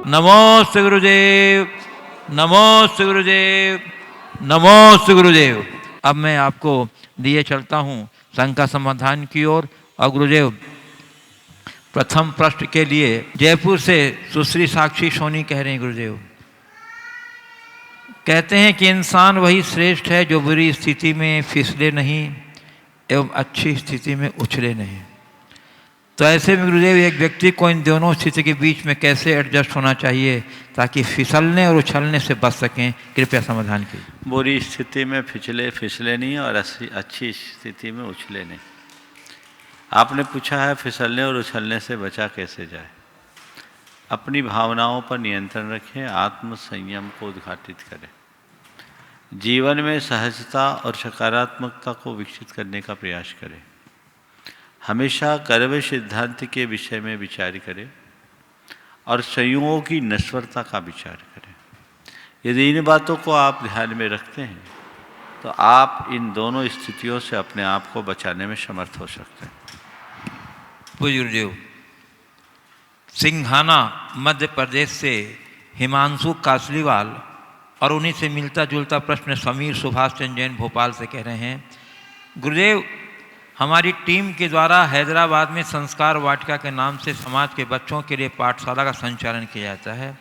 नमोस्तु गुरुदेव, नमोस्तु गुरुदेव, नमोस्तु गुरुदेव। अब मैं आपको लिए चलता हूँ शंका समाधान की ओर। और गुरुदेव, प्रथम प्रश्न के लिए जयपुर से सुश्री साक्षी सोनी कह रहे हैं। गुरुदेव कहते हैं कि इंसान वही श्रेष्ठ है जो बुरी स्थिति में फिसले नहीं एवं अच्छी स्थिति में उछले नहीं। तो ऐसे में गुरुदेव एक व्यक्ति को इन दोनों स्थिति के बीच में कैसे एडजस्ट होना चाहिए ताकि फिसलने और उछलने से बच सकें, कृपया समाधान कीजिए। बुरी स्थिति में फिसले नहीं और अच्छी स्थिति में उछले नहीं। आपने पूछा है फिसलने और उछलने से बचा कैसे जाए। अपनी भावनाओं पर नियंत्रण रखें, आत्म संयम को उद्घाटित करें, जीवन में सहजता और सकारात्मकता को विकसित करने का प्रयास करें, हमेशा कर्म सिद्धांत के विषय में विचार करें और संयोगों की नश्वरता का विचार करें। यदि इन बातों को आप ध्यान में रखते हैं तो आप इन दोनों स्थितियों से अपने आप को बचाने में समर्थ हो सकते हैं। पूज्य गुरुदेव, सिंघाना मध्य प्रदेश से हिमांशु कासलीवाल और उन्हीं से मिलता जुलता प्रश्न समीर सुभाष चंद्र जैन भोपाल से कह रहे हैं। गुरुदेव, हमारी टीम के द्वारा हैदराबाद में संस्कार वाटिका के नाम से समाज के बच्चों के लिए पाठशाला का संचालन किया जाता है,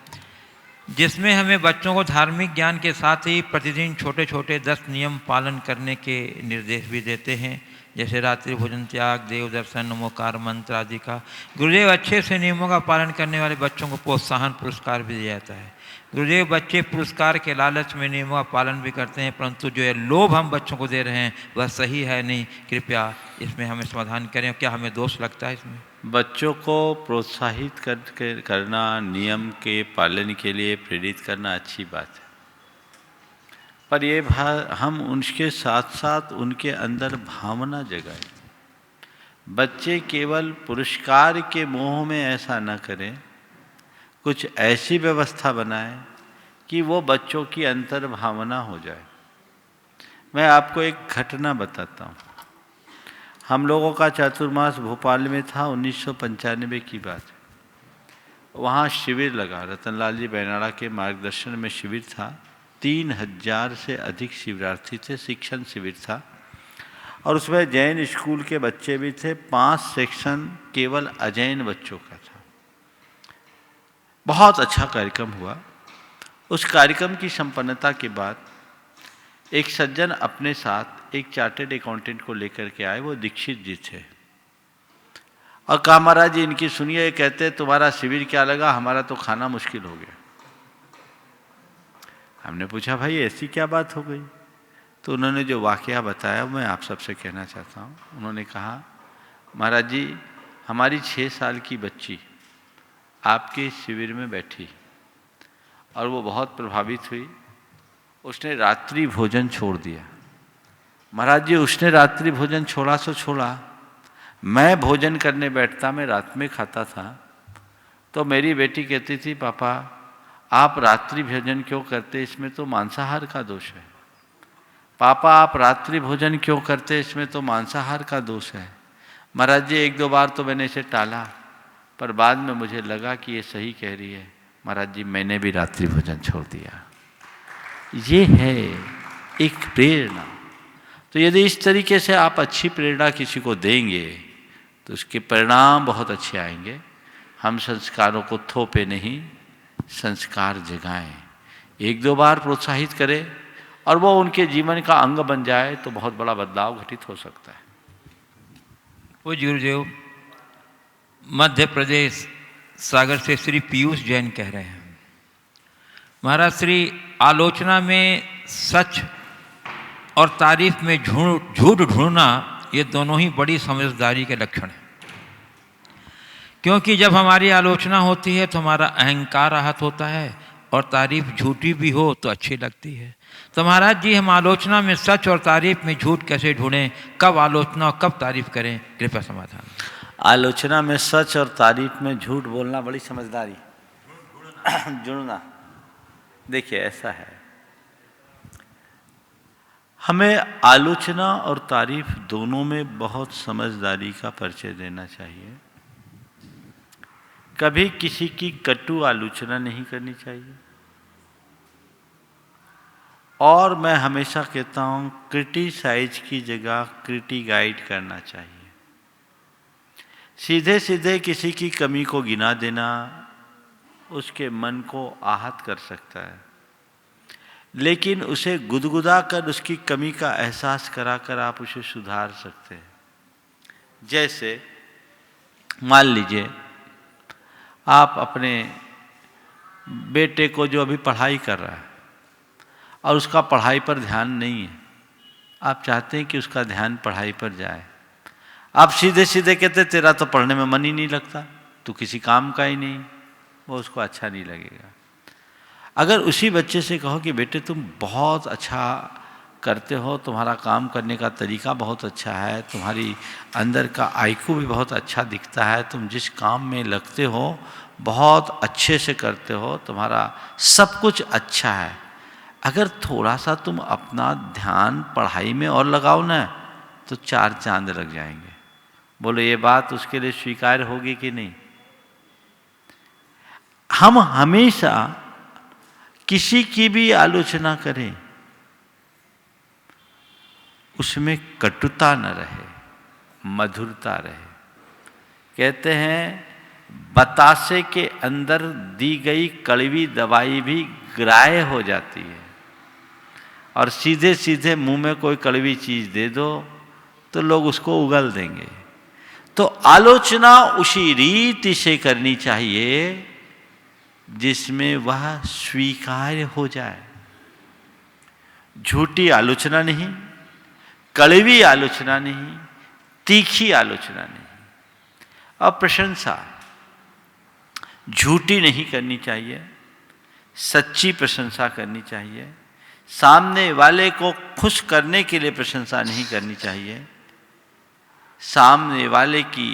जिसमें हमें बच्चों को धार्मिक ज्ञान के साथ ही प्रतिदिन छोटे छोटे 10 नियम पालन करने के निर्देश भी देते हैं, जैसे रात्रि भोजन त्याग, देव दर्शन, नमोकार मंत्र आदि का। गुरुदेव, अच्छे से नियमों का पालन करने वाले बच्चों को प्रोत्साहन पुरस्कार भी दिया जाता है। गुरुदेव, बच्चे पुरस्कार के लालच में नियमों का पालन भी करते हैं, परंतु जो ये लोभ हम बच्चों को दे रहे हैं वह सही है नहीं। कृपया इसमें हमें समाधान करें। क्या हमें दोष लगता है इसमें? बच्चों को प्रोत्साहित करना, नियम के पालन के लिए प्रेरित करना अच्छी बात है, पर ये हम उनके साथ साथ उनके अंदर भावना जगाएं। बच्चे केवल पुरस्कार के मोह में ऐसा न करें, कुछ ऐसी व्यवस्था बनाएं कि वो बच्चों की अंतर भावना हो जाए। मैं आपको एक घटना बताता हूँ। हम लोगों का चातुर्मास भोपाल में था, 1995 की बात है। वहाँ शिविर लगा, रतनलाल जी बैनाड़ा के मार्गदर्शन में शिविर था। 3000 से अधिक शिविरार्थी थे, शिक्षण शिविर था और उसमें जैन स्कूल के बच्चे भी थे। 5 सेक्शन केवल अजैन बच्चों का था। बहुत अच्छा कार्यक्रम हुआ। उस कार्यक्रम की संपन्नता के बाद एक सज्जन अपने साथ एक चार्टर्ड अकाउंटेंट को लेकर के आए। वो दीक्षित जी थे और कहा, महाराज जी इनकी सुनिए, कहते तुम्हारा शिविर क्या लगा, हमारा तो खाना मुश्किल हो गया। हमने पूछा, भाई ऐसी क्या बात हो गई? तो उन्होंने जो वाकया बताया मैं आप सबसे कहना चाहता हूँ। उन्होंने कहा, महाराज जी हमारी 6 साल की बच्ची आपके शिविर में बैठी और वो बहुत प्रभावित हुई। उसने रात्रि भोजन छोड़ दिया। महाराज जी उसने रात्रि भोजन छोड़ा सो छोड़ा, मैं भोजन करने बैठता, मैं रात में खाता था, तो मेरी बेटी कहती थी, पापा आप रात्रि भोजन क्यों करते, इसमें तो मांसाहार का दोष है। पापा आप रात्रि भोजन क्यों करते, इसमें तो मांसाहार का दोष है। महाराज जी 1-2 बार तो मैंने इसे टाला, पर बाद में मुझे लगा कि ये सही कह रही है। महाराज जी मैंने भी रात्रि भोजन छोड़ दिया। ये है एक प्रेरणा। तो यदि इस तरीके से आप अच्छी प्रेरणा किसी को देंगे तो उसके परिणाम बहुत अच्छे आएंगे। हम संस्कारों को थोपे नहीं, संस्कार जगाएं, 1-2 बार प्रोत्साहित करें और वो उनके जीवन का अंग बन जाए तो बहुत बड़ा बदलाव घटित हो सकता है। वो गुरुदेव, मध्य प्रदेश सागर से श्री पीयूष जैन कह रहे हैं, महाराज श्री आलोचना में सच और तारीफ में झूठ ढूंढना ये दोनों ही बड़ी समझदारी के लक्षण हैं। क्योंकि जब हमारी आलोचना होती है तो हमारा अहंकार आहत होता है और तारीफ झूठी भी हो तो अच्छी लगती है। तो महाराज जी हम आलोचना में सच और तारीफ में झूठ कैसे ढूंढें, कब आलोचना और कब तारीफ करें, कृपया समाधान। आलोचना में सच और तारीफ में झूठ बोलना बड़ी समझदारी, जुड़ना। देखिए ऐसा है, हमें आलोचना और तारीफ दोनों में बहुत समझदारी का परिचय देना चाहिए। कभी किसी की कटु आलोचना नहीं करनी चाहिए। और मैं हमेशा कहता हूं, क्रिटिसाइज की जगह क्रिटिगाइड करना चाहिए। सीधे सीधे किसी की कमी को गिना देना उसके मन को आहत कर सकता है, लेकिन उसे गुदगुदा कर उसकी कमी का एहसास कराकर आप उसे सुधार सकते हैं। जैसे मान लीजिए आप अपने बेटे को जो अभी पढ़ाई कर रहा है और उसका पढ़ाई पर ध्यान नहीं है, आप चाहते हैं कि उसका ध्यान पढ़ाई पर जाए। आप सीधे सीधे कहते तेरा तो पढ़ने में मन ही नहीं लगता, तू किसी काम का ही नहीं, वो उसको अच्छा नहीं लगेगा। अगर उसी बच्चे से कहो कि बेटे तुम बहुत अच्छा करते हो, तुम्हारा काम करने का तरीका बहुत अच्छा है, तुम्हारी अंदर का आईक्यू भी बहुत अच्छा दिखता है, तुम जिस काम में लगते हो बहुत अच्छे से करते हो, तुम्हारा सब कुछ अच्छा है, अगर थोड़ा सा तुम अपना ध्यान पढ़ाई में और लगाओ ना तो 4 चांद लग जाएंगे। बोलो ये बात उसके लिए स्वीकार्य होगी कि नहीं? हम हमेशा किसी की भी आलोचना करें, उसमें कटुता न रहे, मधुरता रहे। कहते हैं बतासे के अंदर दी गई कड़वी दवाई भी ग्राह्य हो जाती है, और सीधे सीधे मुंह में कोई कड़वी चीज दे दो तो लोग उसको उगल देंगे। तो आलोचना उसी रीति से करनी चाहिए जिसमें वह स्वीकार्य हो जाए। झूठी आलोचना नहीं, कड़वी आलोचना नहीं, तीखी आलोचना नहीं। और प्रशंसा झूठी नहीं करनी चाहिए, सच्ची प्रशंसा करनी चाहिए। सामने वाले को खुश करने के लिए प्रशंसा नहीं करनी चाहिए, सामने वाले की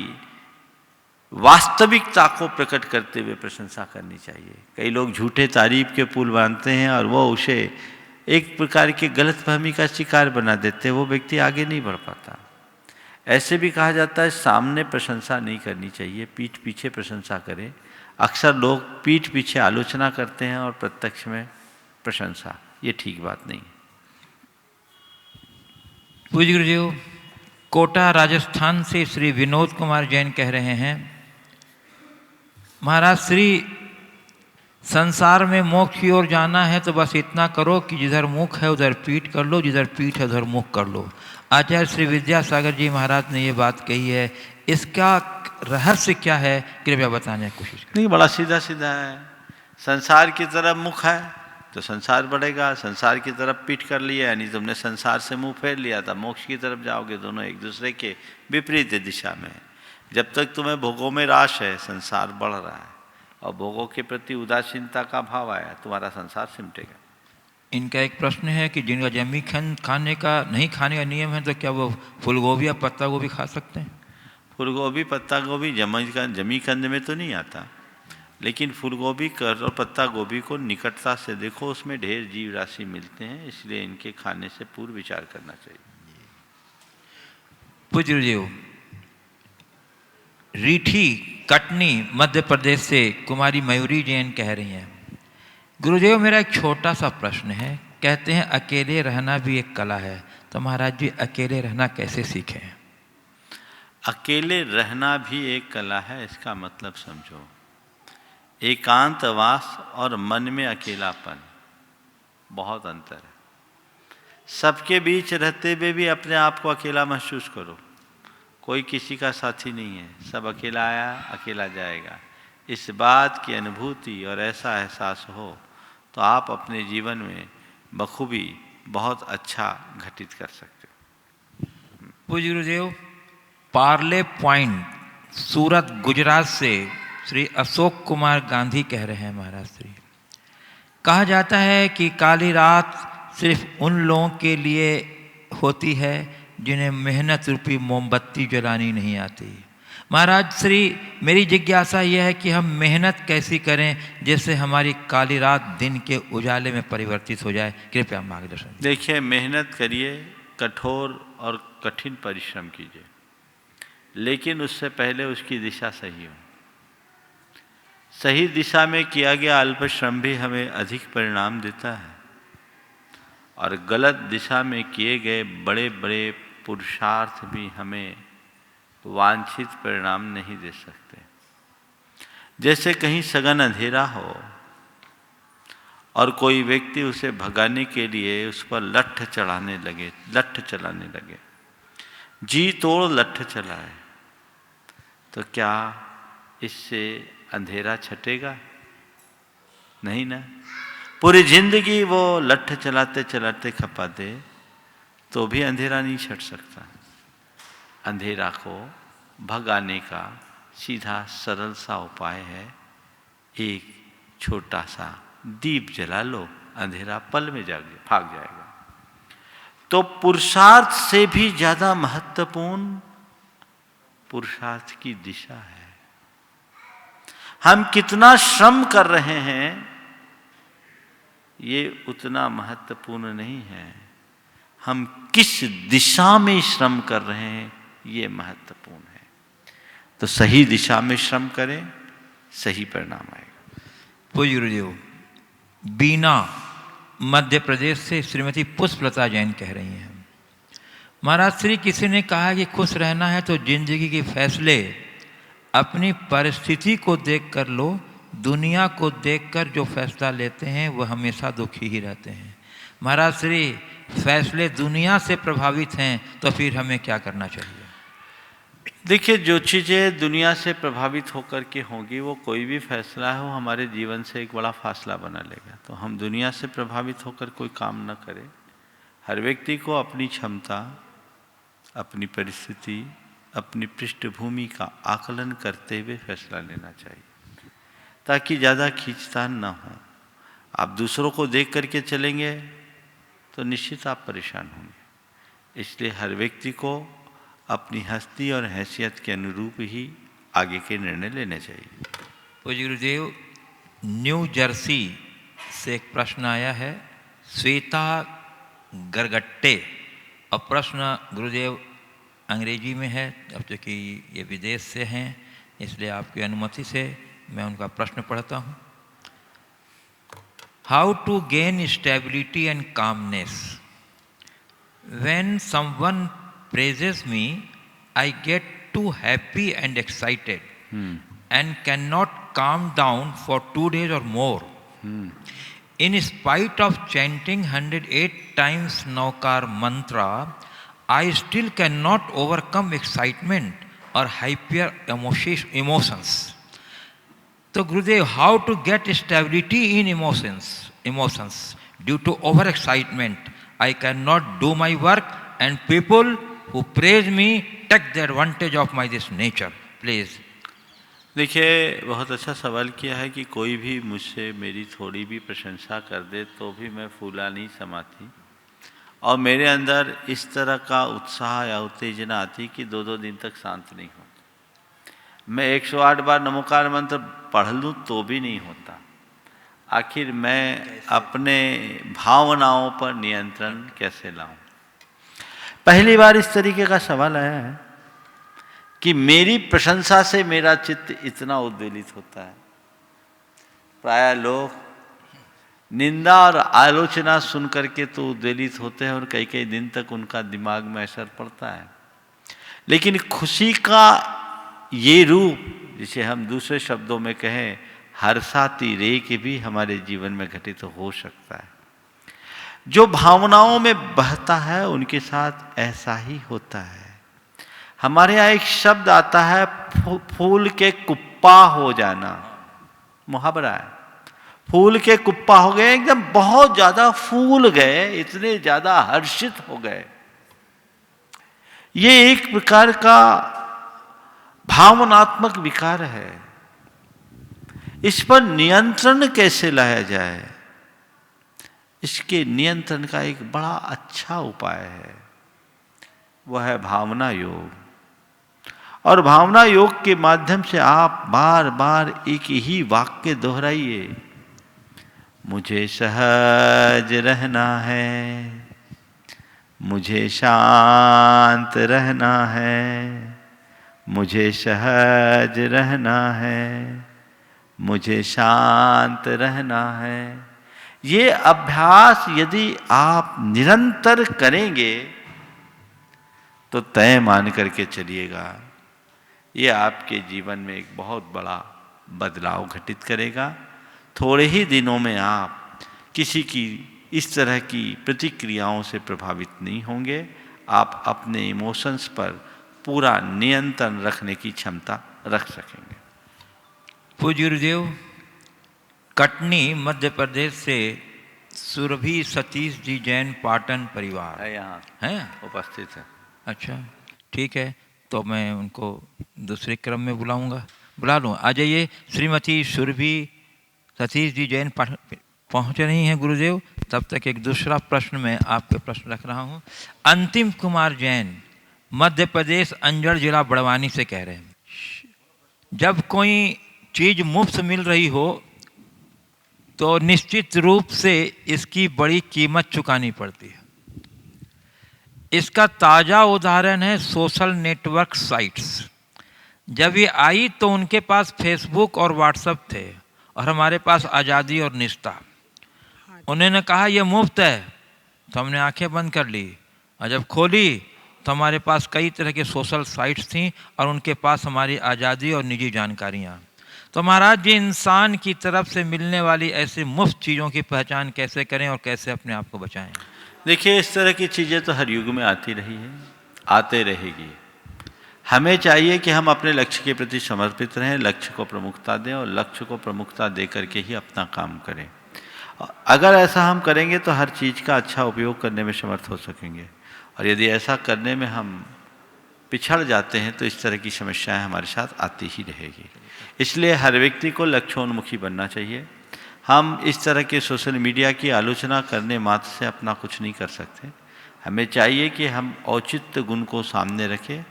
वास्तविकता को प्रकट करते हुए प्रशंसा करनी चाहिए। कई लोग झूठे तारीफ के पुल बांधते हैं और वो उसे एक प्रकार की गलतफहमी का शिकार बना देते हैं, वो व्यक्ति आगे नहीं बढ़ पाता। ऐसे भी कहा जाता है सामने प्रशंसा नहीं करनी चाहिए, पीठ पीछे प्रशंसा करें। अक्सर लोग पीठ पीछे आलोचना करते हैं और प्रत्यक्ष में प्रशंसा, ये ठीक बात नहीं। पूज्य गुरुदेव, कोटा राजस्थान से श्री विनोद कुमार जैन कह रहे हैं, महाराज श्री संसार में मोक्ष की ओर जाना है तो बस इतना करो कि जिधर मुख है उधर पीठ कर लो, जिधर पीठ है उधर मुख कर लो। आचार्य श्री विद्यासागर जी महाराज ने ये बात कही है, इसका रहस्य क्या है, कृपया बताने की कोशिश करें। नहीं, बड़ा सीधा सीधा है। संसार की तरफ मुख है तो संसार बढ़ेगा, संसार की तरफ पीठ कर लिया यानी तुमने संसार से मुंह फेर लिया था, मोक्ष की तरफ जाओगे। दोनों एक दूसरे के विपरीत दिशा में। जब तक तुम्हें भोगों में राश है, संसार बढ़ रहा है, और भोगों के प्रति उदासीनता का भाव आया, तुम्हारा संसार सिमटेगा। इनका एक प्रश्न है कि जिनका जमी खाने का नहीं खाने का नियम है तो क्या वो फूलगोभी या पत्ता गोभी खा सकते हैं? फूलगोभी पत्ता गोभी जमी कंद में तो नहीं आता, लेकिन फूलगोभी और पत्ता गोभी को निकटता से देखो, उसमें ढेर जीव राशि मिलते हैं, इसलिए इनके खाने से पूर्व विचार करना चाहिए। पूज्य गुरुदेव, रीठी कटनी मध्य प्रदेश से कुमारी मयूरी जैन कह रही हैं, गुरुदेव मेरा एक छोटा सा प्रश्न है। कहते हैं अकेले रहना भी एक कला है, तो महाराज जी अकेले रहना कैसे सीखें? अकेले रहना भी एक कला है, इसका मतलब समझो। एकांतवास और मन में अकेलापन, बहुत अंतर है। सबके बीच रहते हुए भी अपने आप को अकेला महसूस करो। कोई किसी का साथी नहीं है, सब अकेला आया अकेला जाएगा। इस बात की अनुभूति और ऐसा एहसास हो तो आप अपने जीवन में बखूबी बहुत अच्छा घटित कर सकते हो। पूज्य गुरुदेव, पार्ले पॉइंट सूरत गुजरात से श्री अशोक कुमार गांधी कह रहे हैं, महाराज श्री कहा जाता है कि काली रात सिर्फ उन लोगों के लिए होती है जिन्हें मेहनत रूपी मोमबत्ती जलानी नहीं आती। महाराज श्री, मेरी जिज्ञासा यह है कि हम मेहनत कैसी करें जिससे हमारी काली रात दिन के उजाले में परिवर्तित हो जाए, कृपया मार्गदर्शन दीजिए। देखिए, मेहनत करिए, कठोर और कठिन परिश्रम कीजिए, लेकिन उससे पहले उसकी दिशा सही हो। सही दिशा में किया गया अल्प श्रम भी हमें अधिक परिणाम देता है, और गलत दिशा में किए गए बड़े बड़े पुरुषार्थ भी हमें वांछित परिणाम नहीं दे सकते। जैसे कहीं सघन अंधेरा हो और कोई व्यक्ति उसे भगाने के लिए उस पर लठ चलाने लगे, जी तोड़ लठ चलाए, तो क्या इससे अंधेरा छटेगा? नहीं ना। पूरी जिंदगी वो लठ चलाते चलाते खपा दे तो भी अंधेरा नहीं छट सकता। अंधेरा को भगाने का सीधा सरल सा उपाय है, एक छोटा सा दीप जला लो, अंधेरा पल में भाग जाएगा। तो पुरुषार्थ से भी ज्यादा महत्वपूर्ण पुरुषार्थ की दिशा है। हम कितना श्रम कर रहे हैं ये उतना महत्वपूर्ण नहीं है, हम किस दिशा में श्रम कर रहे हैं ये महत्वपूर्ण है। तो सही दिशा में श्रम करें, सही परिणाम आएगा। पूज्य गुरुदेव, बीना मध्य प्रदेश से श्रीमती पुष्पलता जैन कह रही हैं, महाराज श्री, किसी ने कहा कि खुश रहना है तो जिंदगी के फैसले अपनी परिस्थिति को देखकर लो, दुनिया को देखकर जो फैसला लेते हैं वह हमेशा दुखी ही रहते हैं। महाराज श्री, फैसले दुनिया से प्रभावित हैं तो फिर हमें क्या करना चाहिए? देखिए, जो चीज़ें दुनिया से प्रभावित होकर के होंगी, वो कोई भी फैसला है वो हमारे जीवन से एक बड़ा फासला बना लेगा। तो हम दुनिया से प्रभावित होकर कोई काम न करें। हर व्यक्ति को अपनी क्षमता, अपनी परिस्थिति, अपनी पृष्ठभूमि का आकलन करते हुए फैसला लेना चाहिए, ताकि ज़्यादा खींचतान न हो। आप दूसरों को देख करके चलेंगे तो निश्चित आप परेशान होंगे। इसलिए हर व्यक्ति को अपनी हस्ती और हैसियत के अनुरूप ही आगे के निर्णय लेने चाहिए। पूज्य गुरुदेव, न्यू जर्सी से एक प्रश्न आया है, श्वेता गरगट्टे, और प्रश्न गुरुदेव अंग्रेजी में है, अब तो कि ये विदेश से हैं, इसलिए आपकी अनुमति से मैं उनका प्रश्न पढ़ता हूँ। How to gain stability and calmness? When someone praises me, I get too happy and excited and cannot calm down for 2 days or more. In spite of chanting 108 times Naukar mantra, I still cannot overcome excitement or hyper emotions. So Gurudev, how to get stability in emotions due to overexcitement? I cannot do my work and people who praise me take the advantage of my this nature. Please. देखिए, बहुत अच्छा सवाल किया है कि कोई भी मुझसे मेरी थोड़ी भी प्रशंसा कर दे तो भी मैं फूला नहीं समाती, और मेरे अंदर इस तरह का उत्साह या उत्तेजना आती कि 2-2 दिन तक शांत नहीं होता। मैं 108 बार नमोकार मंत्र पढ़ लूँ तो भी नहीं होता। आखिर मैं अपने भावनाओं पर नियंत्रण कैसे लाऊं? पहली बार इस तरीके का सवाल आया है कि मेरी प्रशंसा से मेरा चित्त इतना उद्वेलित होता है। प्रायः लोग निंदा और आलोचना सुन करके तो उद्वेलित होते हैं और कई कई दिन तक उनका दिमाग में असर पड़ता है, लेकिन खुशी का ये रूप, जिसे हम दूसरे शब्दों में कहें हर्षातिरेक, भी हमारे जीवन में घटित हो सकता है। जो भावनाओं में बहता है उनके साथ ऐसा ही होता है। हमारे यहाँ एक शब्द आता है फूल के कुप्पा हो जाना, मुहावरा है। फूल के कुप्पा हो गए, एकदम बहुत ज्यादा फूल गए, इतने ज्यादा हर्षित हो गए। ये एक प्रकार का भावनात्मक विकार है। इस पर नियंत्रण कैसे लाया जाए? इसके नियंत्रण का एक बड़ा अच्छा उपाय है, वह है भावना योग। और भावना योग के माध्यम से आप बार बार एक ही वाक्य दोहराइए, मुझे सहज रहना है, मुझे शांत रहना है, मुझे सहज रहना है, मुझे शांत रहना है। ये अभ्यास यदि आप निरंतर करेंगे तो तय मान करके चलिएगा, ये आपके जीवन में एक बहुत बड़ा बदलाव घटित करेगा। थोड़े ही दिनों में आप किसी की इस तरह की प्रतिक्रियाओं से प्रभावित नहीं होंगे। आप अपने इमोशंस पर पूरा नियंत्रण रखने की क्षमता रख सकेंगे। पूज्य गुरुदेव, कटनी मध्य प्रदेश से सुरभि सतीश जी जैन पाटन परिवार यहाँ हैं, उपस्थित है। अच्छा ठीक है, तो मैं उनको दूसरे क्रम में बुलाऊंगा, बुला लूँ। आ जाइए, श्रीमती सुरभि सतीश जी जैन पहुँच रही हैं गुरुदेव। तब तक एक दूसरा प्रश्न मैं आपके प्रश्न रख रहा हूँ। अंतिम कुमार जैन मध्य प्रदेश अंजड़ जिला बड़वानी से कह रहे हैं, जब कोई चीज़ मुफ्त मिल रही हो तो निश्चित रूप से इसकी बड़ी कीमत चुकानी पड़ती है। इसका ताज़ा उदाहरण है सोशल नेटवर्क साइट्स। जब ये आई तो उनके पास फेसबुक और व्हाट्सएप थे और हमारे पास आज़ादी और निष्ठा। उन्होंने कहा ये मुफ्त है, तो हमने आंखें बंद कर ली, और जब खोली तो हमारे पास कई तरह के सोशल साइट्स थीं और उनके पास हमारी आज़ादी और निजी जानकारियाँ। तो महाराज जी, इंसान की तरफ से मिलने वाली ऐसी मुफ्त चीज़ों की पहचान कैसे करें और कैसे अपने आप को बचाएं? देखिए, इस तरह की चीज़ें तो हर युग में आती रही है, आते रहेगी। हमें चाहिए कि हम अपने लक्ष्य के प्रति समर्पित रहें, लक्ष्य को प्रमुखता दें और लक्ष्य को प्रमुखता दे करके ही अपना काम करें। अगर ऐसा हम करेंगे तो हर चीज़ का अच्छा उपयोग करने में समर्थ हो सकेंगे, और यदि ऐसा करने में हम पिछड़ जाते हैं तो इस तरह की समस्याएं हमारे साथ आती ही रहेगी। इसलिए हर व्यक्ति को लक्ष्योन्मुखी बनना चाहिए। हम इस तरह के सोशल मीडिया की आलोचना करने मात्र से अपना कुछ नहीं कर सकते। हमें चाहिए कि हम औचित्य गुण को सामने रखें,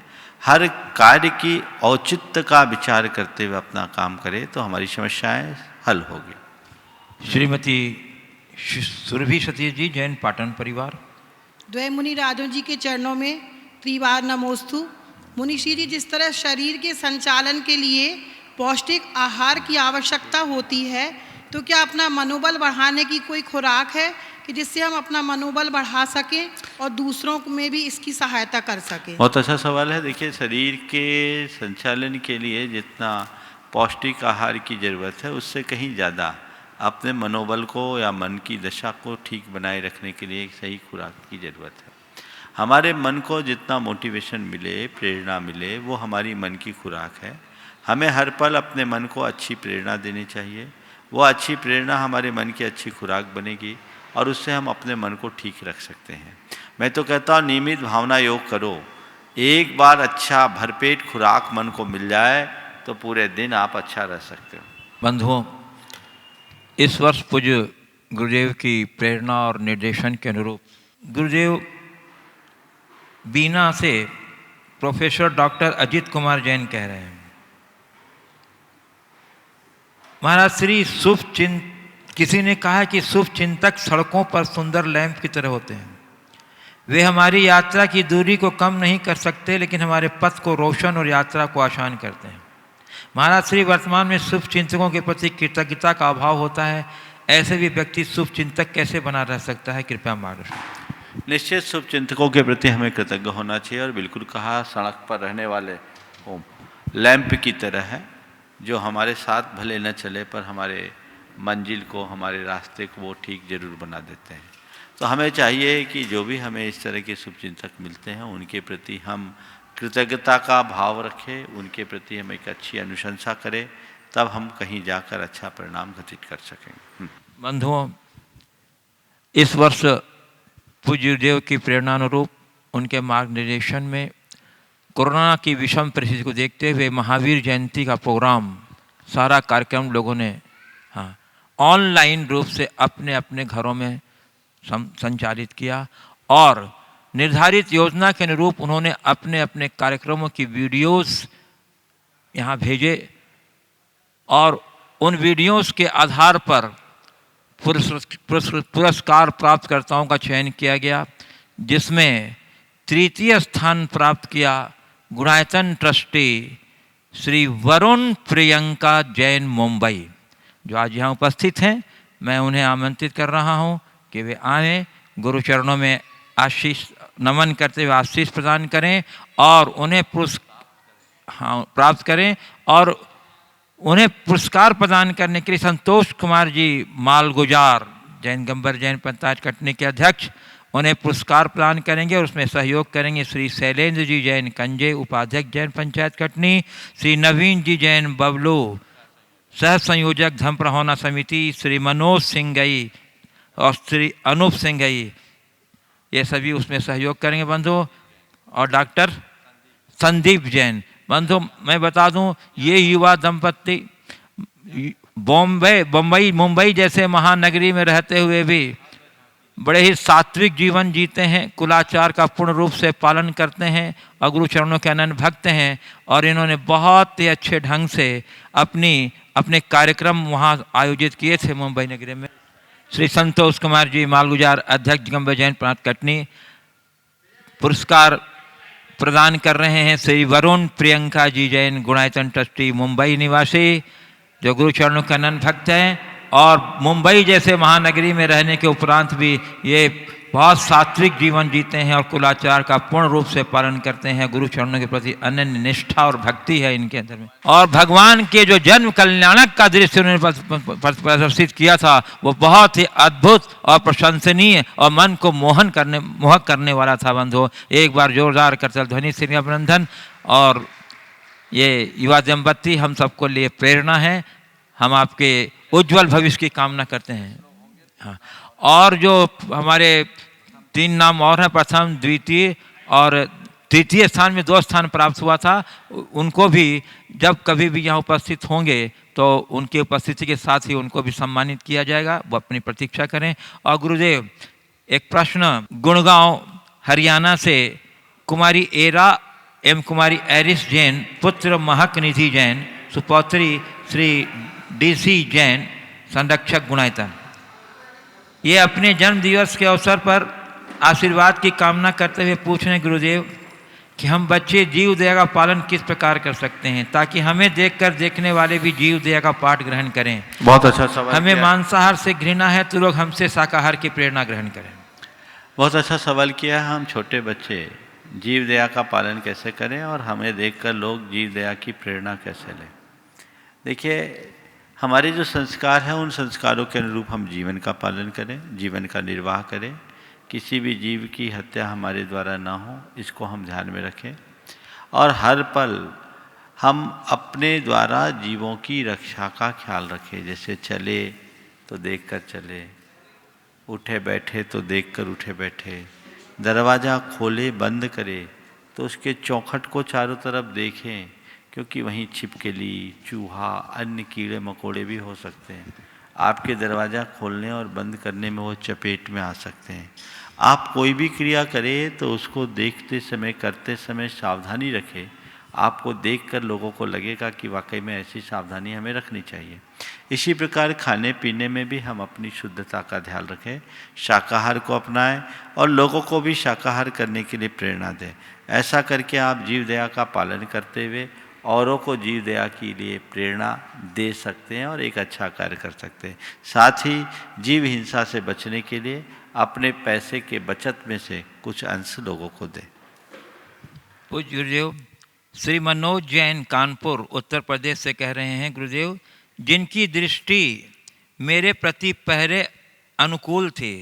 हर कार्य की औचित्य का विचार करते हुए अपना काम करें, तो हमारी समस्याएं हल होगी। श्रीमती सुरभि सतीश जी जैन पाटन परिवार। द्वय मुनि राजों जी के चरणों में त्रिवार नमोस्तु। मुनिश्री जी, जिस तरह शरीर के संचालन के लिए पौष्टिक आहार की आवश्यकता होती है, तो क्या अपना मनोबल बढ़ाने की कोई खुराक है कि जिससे हम अपना मनोबल बढ़ा सकें और दूसरों में भी इसकी सहायता कर सकें? बहुत अच्छा सवाल है। देखिए, शरीर के संचालन के लिए जितना पौष्टिक आहार की ज़रूरत है, उससे कहीं ज़्यादा अपने मनोबल को या मन की दशा को ठीक बनाए रखने के लिए एक सही खुराक की ज़रूरत है। हमारे मन को जितना मोटिवेशन मिले, प्रेरणा मिले, वो हमारी मन की खुराक है। हमें हर पल अपने मन को अच्छी प्रेरणा देनी चाहिए। वो अच्छी प्रेरणा हमारे मन की अच्छी खुराक बनेगी और उससे हम अपने मन को ठीक रख सकते हैं। मैं तो कहता हूँ, नियमित भावना योग करो। एक बार अच्छा भरपेट खुराक मन को मिल जाए तो पूरे दिन आप अच्छा रह सकते हो। बंधुओं, इस वर्ष पूज्य गुरुदेव की प्रेरणा और निर्देशन के अनुरूप गुरुदेव बीना से प्रोफेसर डॉक्टर अजित कुमार जैन कह रहे हैं, महाराज श्री किसी ने कहा कि शुभ चिंतक सड़कों पर सुंदर लैंप की तरह होते हैं। वे हमारी यात्रा की दूरी को कम नहीं कर सकते, लेकिन हमारे पथ को रोशन और यात्रा को आसान करते हैं। महाराज श्री, वर्तमान में शुभ चिंतकों के प्रति कृतज्ञता का अभाव होता है। ऐसे भी व्यक्ति शुभ चिंतक कैसे बना रह सकता है? कृपया मार्गदर्शन। निश्चित शुभ चिंतकों के प्रति हमें कृतज्ञ होना चाहिए। और बिल्कुल कहा, सड़क पर रहने वाले लैंप की तरह है, जो हमारे साथ भले न चले पर हमारे मंजिल को, हमारे रास्ते को वो ठीक जरूर बना देते हैं। तो हमें चाहिए कि जो भी हमें इस तरह के शुभ चिंतक मिलते हैं, उनके प्रति हम कृतज्ञता का भाव रखें, उनके प्रति हम एक अच्छी अनुशंसा करें, तब हम कहीं जाकर अच्छा परिणाम घटित कर सकेंगे। बंधुओं, इस वर्ष पूज्य देव की प्रेरणानुरूप उनके मार्गदर्शन में कोरोना की विषम परिस्थिति को देखते हुए महावीर जयंती का प्रोग्राम, सारा कार्यक्रम लोगों ने ऑनलाइन रूप से अपने अपने घरों में संचालित किया और निर्धारित योजना के अनुरूप उन्होंने अपने अपने कार्यक्रमों की वीडियोस यहाँ भेजे और उन वीडियोस के आधार पर पुरस्कार प्राप्तकर्ताओं का चयन किया गया, जिसमें तृतीय स्थान प्राप्त किया गुणायतन ट्रस्टी श्री वरुण प्रियंका जैन मुंबई, जो आज यहाँ उपस्थित हैं। मैं उन्हें आमंत्रित कर रहा हूँ कि वे आएँ, गुरु चरणों में आशीष नमन करते हुए आशीष प्रदान करें और उन्हें प्राप्त करें। और उन्हें पुरस्कार प्रदान करने के लिए संतोष कुमार जी मालगुजार, जैन गंबर जैन पंचायत कटनी के अध्यक्ष, उन्हें पुरस्कार प्रदान करेंगे और उसमें सहयोग करेंगे श्री शैलेंद्र जी जैन कंजे, उपाध्यक्ष जैन पंचायत कटनी, श्री नवीन जी जैन बबलू, सह संयोजक धर्म प्रहोना समिति, श्री मनोज सिंगई और श्री अनूप सिंगई, ये सभी उसमें सहयोग करेंगे बंधु। और डॉक्टर संदीप जैन। बंधु मैं बता दूं, ये युवा दंपत्ति मुंबई जैसे महानगरी में रहते हुए भी बड़े ही सात्विक जीवन जीते हैं, कुलाचार का पूर्ण रूप से पालन करते हैं और गुरु चरणों के अनन्य भक्त हैं। और इन्होंने बहुत ही अच्छे ढंग से अपने कार्यक्रम वहाँ आयोजित किए थे मुंबई नगरी में। श्री संतोष कुमार जी मालगुजार, अध्यक्ष गंबर जैन पंचायत कटनी, पुरस्कार प्रदान कर रहे हैं श्री वरुण प्रियंका जी जैन, गुणायतन ट्रस्टी मुंबई निवासी, जो गुरु चरणों के अनन्य भक्त हैं और मुंबई जैसे महानगरी में रहने के उपरांत भी ये बहुत सात्विक जीवन जीते हैं और कुलाचार का पूर्ण रूप से पालन करते हैं। गुरु चरणों के प्रति अनन्य निष्ठा और भक्ति है इनके अंदर में। और भगवान के जो जन्म कल्याणक का दृश्य उन्होंने प्रदर्शित किया था, वो बहुत ही अद्भुत और प्रशंसनीय और मन को मोहक करने वाला था बंधु। एक बार जोरदार करतल ध्वनि से अभिनंदन। और ये युवा दंपत्ति हम सबको लिए प्रेरणा है, हम आपके उज्जवल भविष्य की कामना करते हैं। हाँ, और जो हमारे 3 नाम और हैं, प्रथम द्वितीय और तृतीय स्थान में 2 स्थान प्राप्त हुआ था, उनको भी जब कभी भी यहाँ उपस्थित होंगे तो उनकी उपस्थिति के साथ ही उनको भी सम्मानित किया जाएगा, वो अपनी प्रतीक्षा करें। और गुरुदेव, एक प्रश्न, गुड़गांव हरियाणा से कुमारी एरा एवं कुमारी एरिस जैन, पुत्र महक निधि जैन, सुपौत्री श्री DC जैन, संरक्षक गुणायतन, ये अपने जन्म दिवस के अवसर पर आशीर्वाद की कामना करते हुए पूछ रहे हैं गुरुदेव कि हम बच्चे जीव दया का पालन किस प्रकार कर सकते हैं ताकि हमें देखकर देखने वाले भी जीव दया का पाठ ग्रहण करें। बहुत अच्छा सवाल। हमें मांसाहार से घृणा है तो लोग हमसे शाकाहार की प्रेरणा ग्रहण करें। बहुत अच्छा सवाल किया। हम छोटे बच्चे जीव दया का पालन कैसे करें और हमें देखकर लोग जीव दया की प्रेरणा कैसे लें। देखिए, हमारे जो संस्कार हैं उन संस्कारों के अनुरूप हम जीवन का पालन करें, जीवन का निर्वाह करें, किसी भी जीव की हत्या हमारे द्वारा ना हो, इसको हम ध्यान में रखें। और हर पल हम अपने द्वारा जीवों की रक्षा का ख्याल रखें। जैसे चले तो देखकर चले, उठे बैठे तो देखकर उठे बैठे, दरवाज़ा खोले बंद करे तो उसके चौखट को चारों तरफ देखें, क्योंकि वहीं छिपकली, चूहा, अन्य कीड़े मकोड़े भी हो सकते हैं। आपके दरवाज़ा खोलने और बंद करने में वो चपेट में आ सकते हैं। आप कोई भी क्रिया करें तो उसको देखते समय, करते समय सावधानी रखें। आपको देखकर लोगों को लगेगा कि वाकई में ऐसी सावधानी हमें रखनी चाहिए। इसी प्रकार खाने पीने में भी हम अपनी शुद्धता का ध्यान रखें, शाकाहार को अपनाएं और लोगों को भी शाकाहार करने के लिए प्रेरणा दें। ऐसा करके आप जीव दया का पालन करते हुए औरों को जीव दया के लिए प्रेरणा दे सकते हैं और एक अच्छा कार्य कर सकते हैं। साथ ही जीव हिंसा से बचने के लिए अपने पैसे के बचत में से कुछ अंश लोगों को दें। पूज्य गुरुदेव, श्री मनोज जैन कानपुर उत्तर प्रदेश से कह रहे हैं, गुरुदेव जिनकी दृष्टि मेरे प्रति पहले अनुकूल थी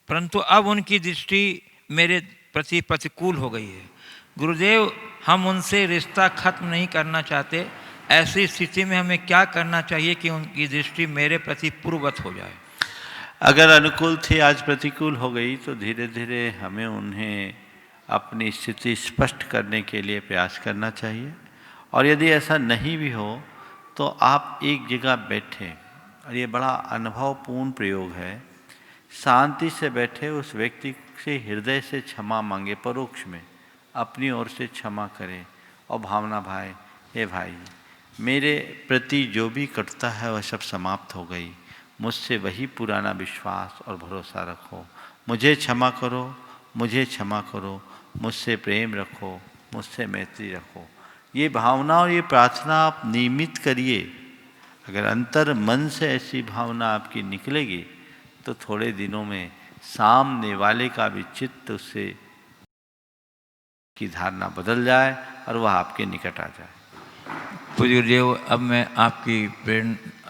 परंतु अब उनकी दृष्टि मेरे प्रति प्रतिकूल हो गई है। गुरुदेव, हम उनसे रिश्ता खत्म नहीं करना चाहते, ऐसी स्थिति में हमें क्या करना चाहिए कि उनकी दृष्टि मेरे प्रति पूर्ववत हो जाए? अगर अनुकूल थी आज प्रतिकूल हो गई तो धीरे धीरे हमें उन्हें अपनी स्थिति स्पष्ट करने के लिए प्रयास करना चाहिए। और यदि ऐसा नहीं भी हो तो आप एक जगह बैठें, और ये बड़ा अनुभवपूर्ण प्रयोग है, शांति से बैठे उस व्यक्ति से हृदय से क्षमा मांगे, परोक्ष में अपनी ओर से क्षमा करें और भावना भाई, हे भाई मेरे प्रति जो भी कटता है वह सब समाप्त हो गई। मुझसे वही पुराना विश्वास और भरोसा रखो। मुझे क्षमा करो, मुझे क्षमा करो, मुझसे प्रेम रखो, मुझसे मैत्री रखो। ये भावना और ये प्रार्थना आप नियमित करिए। अगर अंतर मन से ऐसी भावना आपकी निकलेगी तो थोड़े दिनों में सामने वाले का भी चित्त उससे की धारणा बदल जाए और वह आपके निकट आ जाए। पूज्य गुरुदेव, अब मैं आपकी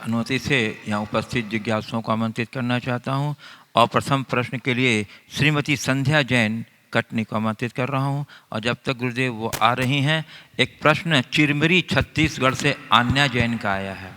अनुमति से यहाँ उपस्थित जिज्ञासुओं को आमंत्रित करना चाहता हूँ और प्रथम प्रश्न के लिए श्रीमती संध्या जैन कटनी को आमंत्रित कर रहा हूँ। और जब तक गुरुदेव वो आ रही हैं, एक प्रश्न चिरमिरी छत्तीसगढ़ से आन्या जैन का आया है।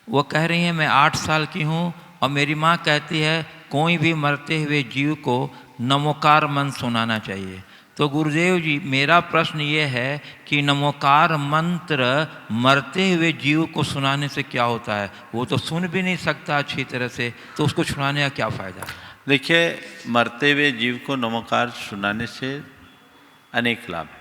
वो कह रही हैं, मैं 8 साल की हूँ और मेरी माँ कहती है कोई भी मरते हुए जीव को नमोकार मंत्र सुनाना चाहिए। तो गुरुदेव जी, मेरा प्रश्न ये है कि नमोकार मंत्र मरते हुए जीव को सुनाने से क्या होता है? वो तो सुन भी नहीं सकता अच्छी तरह से, तो उसको सुनाने का क्या फ़ायदा है? देखिए, मरते हुए जीव को नमोकार सुनाने से अनेक लाभ है।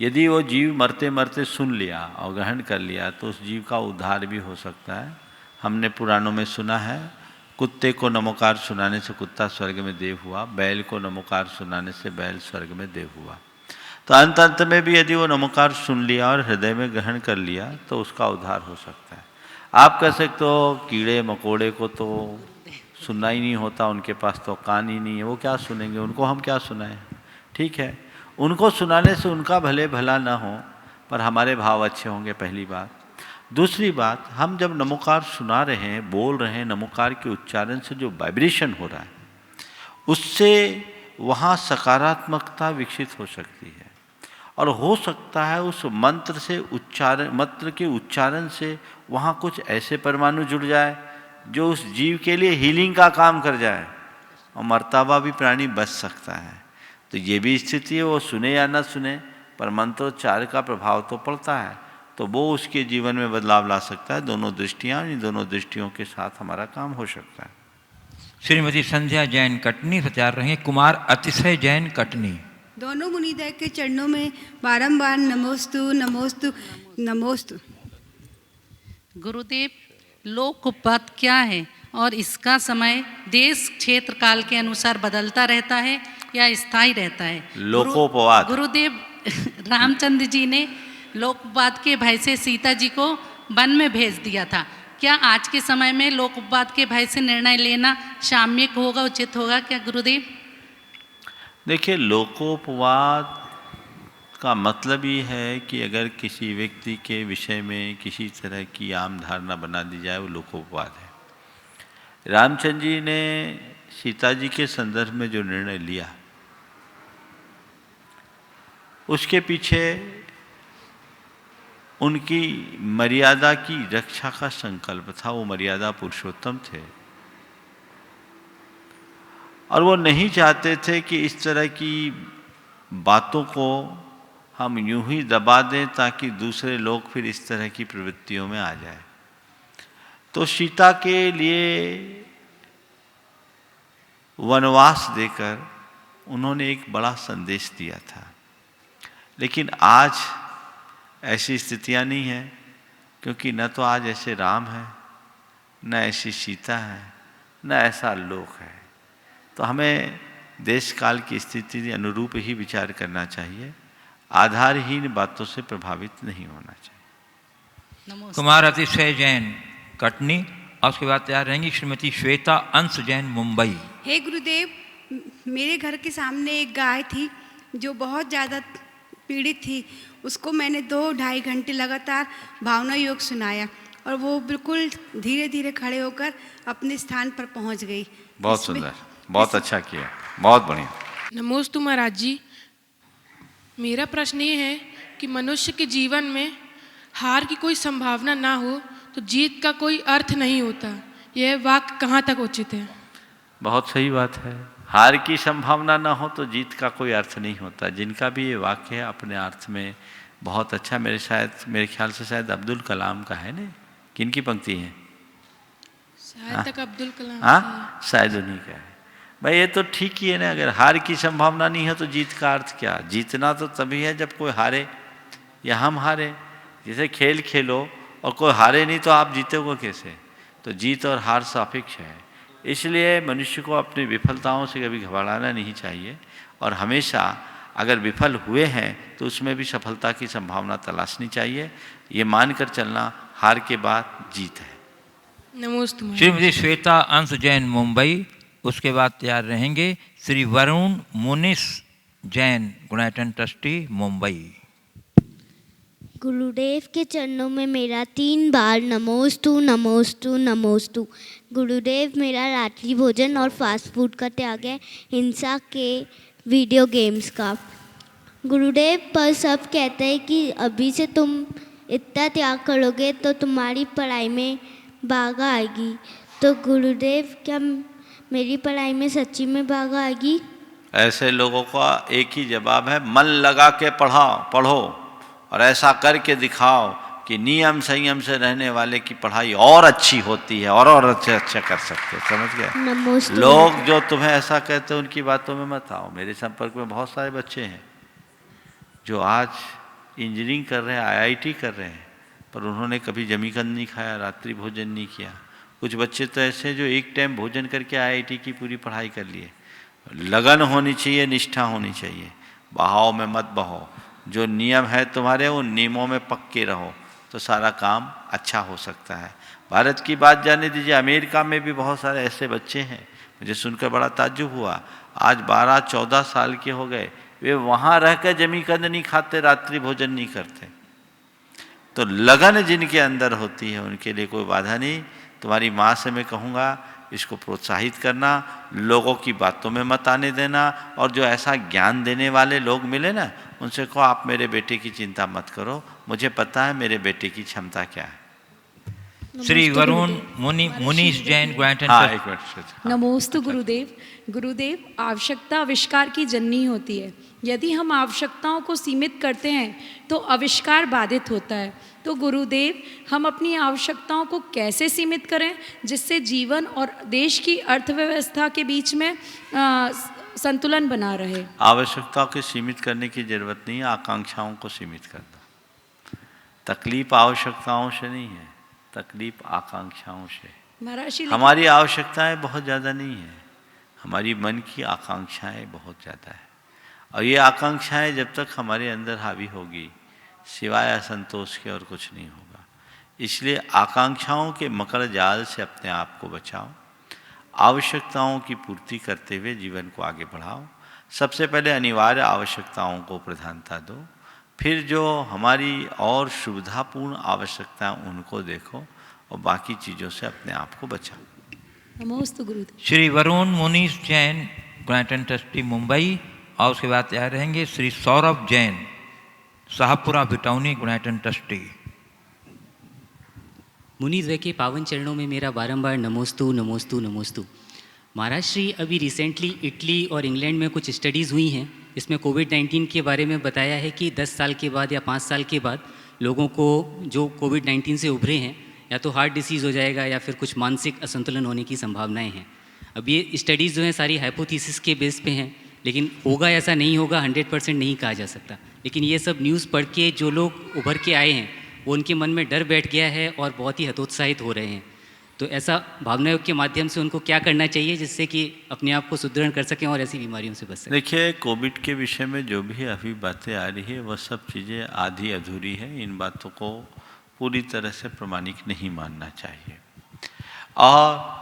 यदि वो जीव मरते मरते सुन लिया और ग्रहण कर लिया तो उस जीव का उद्धार भी हो सकता है। हमने पुराणों में सुना है, कुत्ते को नमोकार सुनाने से कुत्ता स्वर्ग में देव हुआ, बैल को नमोकार सुनाने से बैल स्वर्ग में देव हुआ। तो अंत में भी यदि वो नमोकार सुन लिया और हृदय में ग्रहण कर लिया तो उसका उद्धार हो सकता है। आप कह सकते हो कीड़े मकोड़े को तो सुनना ही नहीं होता, उनके पास तो कान ही नहीं है, वो क्या सुनेंगे, उनको हम क्या सुनाएं। ठीक है, उनको सुनाने से उनका भले भला ना हो, पर हमारे भाव अच्छे होंगे, पहली बात। दूसरी बात, हम जब नमोकार सुना रहे हैं, बोल रहे हैं, नमोकार के उच्चारण से जो वाइब्रेशन हो रहा है उससे वहाँ सकारात्मकता विकसित हो सकती है। और हो सकता है उस मंत्र से मंत्र के उच्चारण से वहाँ कुछ ऐसे परमाणु जुड़ जाए जो उस जीव के लिए हीलिंग का काम कर जाए और मरता हुआ भी प्राणी बच सकता है। तो ये भी स्थिति है, वो सुने या ना सुने, पर मंत्रोच्चार का प्रभाव तो पड़ता है, तो वो उसके जीवन में बदलाव ला सकता है। दोनों दृष्टियाँ, इन दोनों दृष्टियों के साथ हमारा काम हो सकता है। श्रीमती संध्या जैन कटनी प्रचार रही हैं। कुमार अतिशय जैन कटनी। दोनों मुनिदेव के चरणों में बारंबार नमोस्तु नमोस्तु नमोस्तु। गुरुदेव, लोक उपवाद क्या है और इसका समय देश क्षेत्र काल के अनुसार बदलता रहता है या स्थायी रहता है? लोकोपवाद। गुरुदेव, रामचंद्र जी ने लोकवाद के भय से सीता जी को वन में भेज दिया था। क्या आज के समय में लोकवाद के भय से निर्णय लेना साम्यक होगा, उचित होगा क्या गुरुदेव? देखिए, लोकोपवाद का मतलब ये है कि अगर किसी व्यक्ति के विषय में किसी तरह की आम धारणा बना दी जाए, वो लोकोपवाद है। रामचंद्र जी ने सीता जी के संदर्भ में जो निर्णय लिया उसके पीछे उनकी मर्यादा की रक्षा का संकल्प था। वो मर्यादा पुरुषोत्तम थे और वो नहीं चाहते थे कि इस तरह की बातों को हम यूं ही दबा दें ताकि दूसरे लोग फिर इस तरह की प्रवृत्तियों में आ जाए। तो सीता के लिए वनवास देकर उन्होंने एक बड़ा संदेश दिया था। लेकिन आज ऐसी स्थितियां नहीं हैं, क्योंकि न तो आज ऐसे राम है, न ऐसी सीता है, न ऐसा लोक है। तो हमें देश काल की स्थिति के अनुरूप ही विचार करना चाहिए, आधारहीन बातों से प्रभावित नहीं होना चाहिए। कुमार अतिशय जैन कटनी। और उसके बाद तैयार रहेंगी श्रीमती श्वेता अंश जैन मुंबई। हे गुरुदेव, मेरे घर के सामने एक गाय थी जो बहुत ज़्यादा पीड़ित थी। उसको मैंने 2-2.5 घंटे लगातार भावना योग सुनाया और वो बिल्कुल धीरे धीरे खड़े होकर अपने स्थान पर पहुंच गई। बहुत सुंदर, बहुत अच्छा किया, बहुत बढ़िया। नमोस्तु महाराज जी, मेरा प्रश्न ये है कि मनुष्य के जीवन में हार की कोई संभावना ना हो तो जीत का कोई अर्थ नहीं होता। यह वाक्य कहाँ तक उचित है? बहुत सही बात है। हार की संभावना ना हो तो जीत का कोई अर्थ नहीं होता। जिनका भी ये वाक्य है अपने अर्थ में बहुत अच्छा, मेरे ख्याल से शायद अब्दुल कलाम का है ना, किनकी पंक्ति है? शायद तक अब्दुल कलाम। हाँ, शायद उन्हीं का है। भाई ये तो ठीक ही है ना, अगर हार की संभावना नहीं है तो जीत का अर्थ क्या? जीतना तो तभी है जब कोई हारे या हम हारे। जैसे खेल खेलो और कोई हारे नहीं तो आप जीतोगे कैसे? तो जीत और हार सापेक्ष है। इसलिए मनुष्य को अपनी विफलताओं से कभी घबराना नहीं चाहिए और हमेशा अगर विफल हुए हैं तो उसमें भी सफलता की संभावना तलाशनी चाहिए। ये मानकर चलना हार के बाद जीत है। नमोस्तु महाराज। श्रीमती श्वेता अंश जैन मुंबई, उसके बाद तैयार रहेंगे श्री वरुण मुनिश जैन गुणायतन ट्रस्टी मुंबई। गुरुदेव के चरणों में मेरा 3 बार नमोस्तु नमोस्तु नमोस्तु। गुरुदेव, मेरा रात्रि भोजन और फास्ट फूड का त्याग है, हिंसा के वीडियो गेम्स का। गुरुदेव, पर सब कहते हैं कि अभी से तुम इतना त्याग करोगे तो तुम्हारी पढ़ाई में बाधा आएगी। तो गुरुदेव, क्या मेरी पढ़ाई में सच्ची में बाधा आएगी? ऐसे लोगों का एक ही जवाब है, मन लगा के पढ़ो और ऐसा करके दिखाओ कि नियम संयम से रहने वाले की पढ़ाई और अच्छी होती है और अच्छा कर सकते हो। समझ गए? लोग जो तुम्हें ऐसा कहते हैं उनकी बातों में मत आओ। मेरे संपर्क में बहुत सारे बच्चे हैं जो आज इंजीनियरिंग कर रहे हैं, IIT कर रहे हैं, पर उन्होंने कभी जमीकंद नहीं खाया, रात्रि भोजन नहीं किया। कुछ बच्चे तो ऐसे जो एक टाइम भोजन करके IIT की पूरी पढ़ाई कर लिए। लगन होनी चाहिए, निष्ठा होनी चाहिए, बहाव में मत बहो। जो नियम है तुम्हारे उन नियमों में पक्के रहो तो सारा काम अच्छा हो सकता है। भारत की बात जाने दीजिए, अमेरिका में भी बहुत सारे ऐसे बच्चे हैं, मुझे सुनकर बड़ा ताज्जुब हुआ। आज 12-14 साल के हो गए, वे वहाँ रहकर जमीकंद नहीं खाते, रात्रि भोजन नहीं करते। तो लगन जिनके अंदर होती है उनके लिए कोई बाधा नहीं। तुम्हारी माँ से मैं कहूँगा इसको प्रोत्साहित करना, लोगों की बातों में मत आने देना, और जो ऐसा ज्ञान देने वाले लोग मिले ना उनसे कहो आप मेरे बेटे की चिंता मत करो, मुझे पता है मेरे बेटे की क्षमता क्या है। श्री वरुण मुनीश जैन गुणायतन हाँ, एक मिनट। नमोस्तु गुरुदेव। गुरुदेव, आवश्यकता आविष्कार की जननी होती है। यदि हम आवश्यकताओं को सीमित करते हैं तो आविष्कार बाधित होता है। तो गुरुदेव, हम अपनी आवश्यकताओं को कैसे सीमित करें जिससे जीवन और देश की अर्थव्यवस्था के बीच में संतुलन बना रहे? आवश्यकताओं को सीमित करने की जरूरत नहीं है, आकांक्षाओं को सीमित करना। तकलीफ आवश्यकताओं से नहीं है, तकलीफ आकांक्षाओं से। हमारी आवश्यकताएं बहुत ज़्यादा नहीं है, हमारी मन की आकांक्षाएं बहुत ज़्यादा है। और ये आकांक्षाएं जब तक हमारे अंदर हावी होगी सिवाय असंतोष के और कुछ नहीं होगा। इसलिए आकांक्षाओं के मकर जाल से अपने आप को बचाओ, आवश्यकताओं की पूर्ति करते हुए जीवन को आगे बढ़ाओ। सबसे पहले अनिवार्य आवश्यकताओं को प्रधानता दो, फिर जो हमारी और सुविधापूर्ण आवश्यकताएं उनको देखो और बाकी चीज़ों से अपने आप को बचाओ। नमोस्तु गुरुदेव। श्री वरुण मुनीश जैन गुणायतन ट्रस्टी मुंबई, और उसके बाद तैयार रहेंगे श्री सौरभ जैन शाहपुरा भिटौनी गुणायतन ट्रस्टी। मुनीद्वय के पावन चरणों में मेरा बारंबार नमोस्तु नमोस्तु नमोस्तु। महाराज श्री, अभी रिसेंटली इटली और इंग्लैंड में कुछ स्टडीज़ हुई हैं, इसमें कोविड-19 के बारे में बताया है कि 10 साल के बाद या 5 साल के बाद लोगों को जो कोविड-19 से उभरे हैं या तो हार्ट डिसीज़ हो जाएगा या फिर कुछ मानसिक असंतुलन होने की संभावनाएं हैं। अब ये स्टडीज़ जो हैं सारी हाइपोथेसिस के बेस पे हैं, लेकिन होगा ऐसा नहीं होगा 100% नहीं कहा जा सकता। लेकिन ये सब न्यूज़ पढ़ के जो लोग उभर के आए हैं वो उनके मन में डर बैठ गया है और बहुत ही हतोत्साहित हो रहे हैं। तो ऐसा भावना योग के माध्यम से उनको क्या करना चाहिए जिससे कि अपने आप को सुदृढ़ कर सकें और ऐसी बीमारियों से बच सकें? देखिए, कोविड के विषय में जो भी अभी बातें आ रही है वह सब चीज़ें आधी अधूरी है। इन बातों को पूरी तरह से प्रमाणिक नहीं मानना चाहिए। और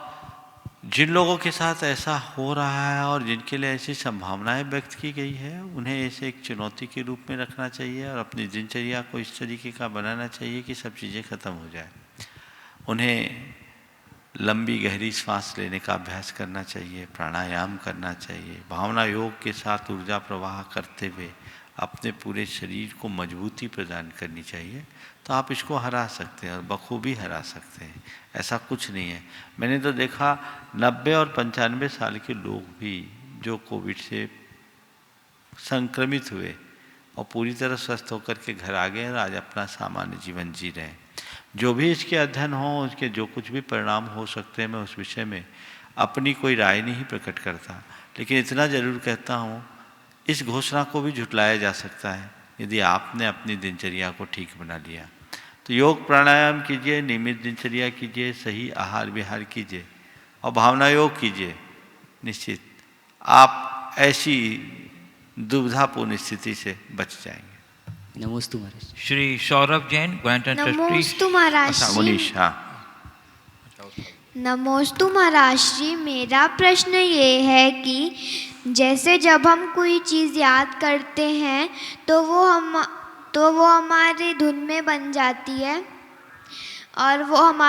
जिन लोगों के साथ ऐसा हो रहा है और जिनके लिए ऐसी संभावनाएं व्यक्त की गई है उन्हें इसे एक चुनौती के रूप में रखना चाहिए और अपनी दिनचर्या को इस तरीके का बनाना चाहिए कि सब चीज़ें ख़त्म हो जाए। उन्हें लंबी गहरी सांस लेने का अभ्यास करना चाहिए, प्राणायाम करना चाहिए, भावना योग के साथ ऊर्जा प्रवाह करते हुए अपने पूरे शरीर को मजबूती प्रदान करनी चाहिए। तो आप इसको हरा सकते हैं और बखूबी हरा सकते हैं, ऐसा कुछ नहीं है। मैंने तो देखा 90 और 95 साल के लोग भी जो कोविड से संक्रमित हुए और पूरी तरह स्वस्थ होकर के घर आ गए और आज अपना सामान्य जीवन जी रहे हैं। जो भी इसके अध्ययन हो, उसके जो कुछ भी परिणाम हो सकते हैं, मैं उस विषय में अपनी कोई राय नहीं प्रकट करता, लेकिन इतना ज़रूर कहता हूँ इस घोषणा को भी झुटलाया जा सकता है यदि आपने अपनी दिनचर्या को ठीक बना लिया। तो योग प्राणायाम कीजिए, नियमित दिनचर्या कीजिए, सही आहार विहार कीजिए और भावना योग कीजिए। निश्चित आप ऐसी दुविधापूर्ण स्थिति से बच जाएंगे। नमोस्तु महाराज। Shri Saurabh Jain, grant and trustee. नमोस्तु महाराज अच्छा जी। मुनीश, हाँ। नमोस्तु महाराज जी, मेरा प्रश्न ये है कि जैसे जब हम कोई चीज़ याद करते हैं तो वो हमारे धुन में बन जाती है और वो हम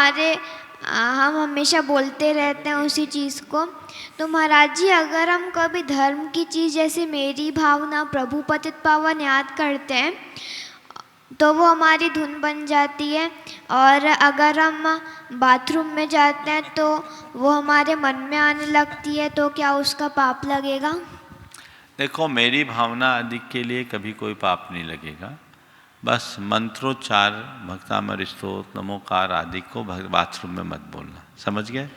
हमेशा बोलते रहते हैं उसी चीज़ को। तो महाराज जी, अगर हम कभी धर्म की चीज़ जैसे मेरी भावना, प्रभु पतित पावन याद करते हैं तो वो हमारी धुन बन जाती है, और अगर हम बाथरूम में जाते हैं तो वो हमारे मन में आने लगती है, तो क्या उसका पाप लगेगा? देखो, मेरी भावना आदि के लिए कभी कोई पाप नहीं लगेगा। बस मंत्रोच्चार, भक्तामर स्तोत्र, नमोकार आदि को बाथरूम में मत बोलना, समझ गए?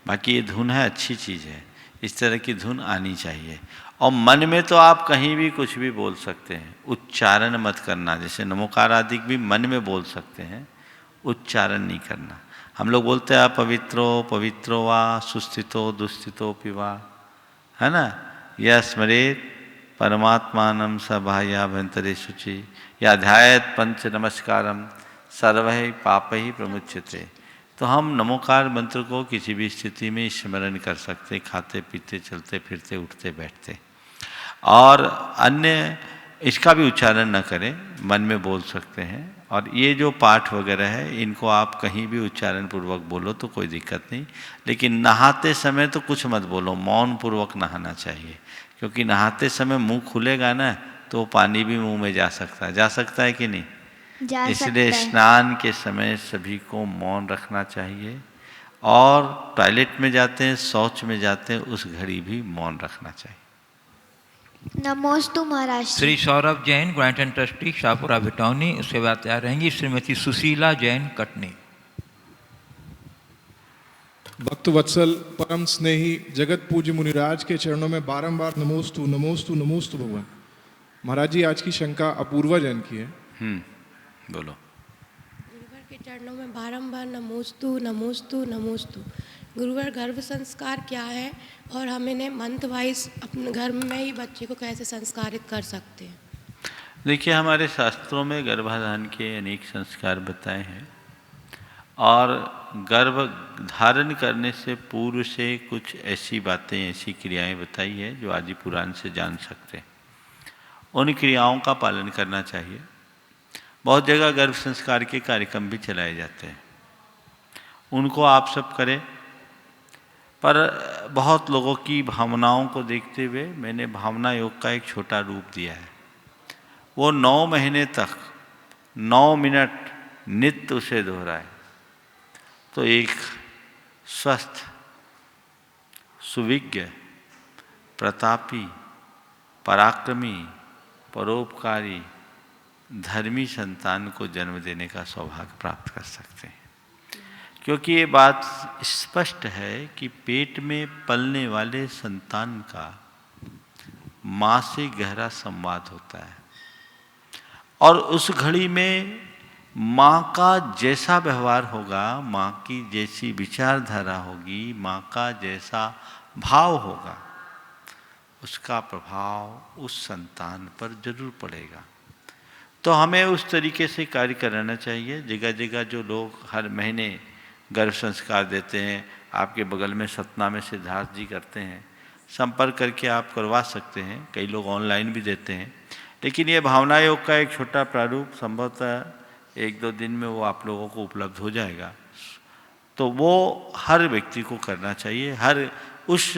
बाकी ये धुन है, अच्छी चीज़ है, इस तरह की धुन आनी चाहिए। और मन में तो आप कहीं भी कुछ भी बोल सकते हैं, उच्चारण मत करना। जैसे नमोकार आदि भी मन में बोल सकते हैं, उच्चारण नहीं करना। हम लोग बोलते हैं पवित्रो पवित्रो वा सुस्थितो दुस्थितो पिवा, है ना? यह स्मरेत परमात्मानम सभायाभ्यंतरे शुचि, या ध्यायत पंच नमस्कारम सर्वै पापै प्रमुच्यते। तो हम नमोकार मंत्र को किसी भी स्थिति में स्मरण कर सकते, खाते पीते, चलते फिरते, उठते बैठते। और अन्य इसका भी उच्चारण न करें, मन में बोल सकते हैं। और ये जो पाठ वगैरह है, इनको आप कहीं भी उच्चारण पूर्वक बोलो तो कोई दिक्कत नहीं। लेकिन नहाते समय तो कुछ मत बोलो, मौन पूर्वक नहाना चाहिए, क्योंकि नहाते समय मुंह खुलेगा ना तो पानी भी मुंह में जा सकता है कि नहीं? इसलिए स्नान के समय सभी को मौन रखना चाहिए, और टॉयलेट में जाते हैं, शौच में जाते हैं, उस घड़ी भी मौन रखना चाहिए। नमोस्तु महाराज। Shri Saurabh Jain, grant and trustee, Shahpura Bhitauni. उसके बाद तैयार रहेंगी श्रीमती सुशीला जैन, कटनी। भक्त वत्सल परम स्नेही जगत पूज्य मुनिराज के चरणों में बारंबार नमोस्तु नमोस्तु नमोस्तु भगवान। महाराज जी, आज की शंका अपूर्वा जैन की है। बोलो। गुरुवर के चरणों में बारंबार नमोस्तु नमोस्तु नमोस्तु। गुरुवर, गर्भ संस्कार क्या है और हम इन्हें मंथ वाइज अपने घर में ही बच्चे को कैसे संस्कारित कर सकते हैं? देखिए, हमारे शास्त्रों में गर्भाधान के अनेक संस्कार बताए हैं, और गर्भ धारण करने से पूर्व से कुछ ऐसी बातें, ऐसी क्रियाएं बताई है जो आदि पुराण से जान सकते हैं। उन क्रियाओं का पालन करना चाहिए। बहुत जगह गर्भ संस्कार के कार्यक्रम भी चलाए जाते हैं, उनको आप सब करें। पर बहुत लोगों की भावनाओं को देखते हुए मैंने भावना योग का एक छोटा रूप दिया है। वो 9 महीने तक 9 मिनट नित्य उसे दोहराए, तो एक स्वस्थ, सुविज्ञ, प्रतापी, पराक्रमी, परोपकारी, धर्मी संतान को जन्म देने का सौभाग्य प्राप्त कर सकते हैं। क्योंकि ये बात स्पष्ट है कि पेट में पलने वाले संतान का माँ से गहरा संवाद होता है, और उस घड़ी में माँ का जैसा व्यवहार होगा, माँ की जैसी विचारधारा होगी, माँ का जैसा भाव होगा, उसका प्रभाव उस संतान पर जरूर पड़ेगा। तो हमें उस तरीके से कार्य कराना चाहिए। जगह जगह जो लोग हर महीने गर्भ संस्कार देते हैं, आपके बगल में सतना में सिद्धार्थ जी करते हैं, संपर्क करके आप करवा सकते हैं। कई लोग ऑनलाइन भी देते हैं। लेकिन ये भावना योग का एक छोटा प्रारूप संभवतः 1-2 दिन में वो आप लोगों को उपलब्ध हो जाएगा। तो वो हर व्यक्ति को करना चाहिए, हर उस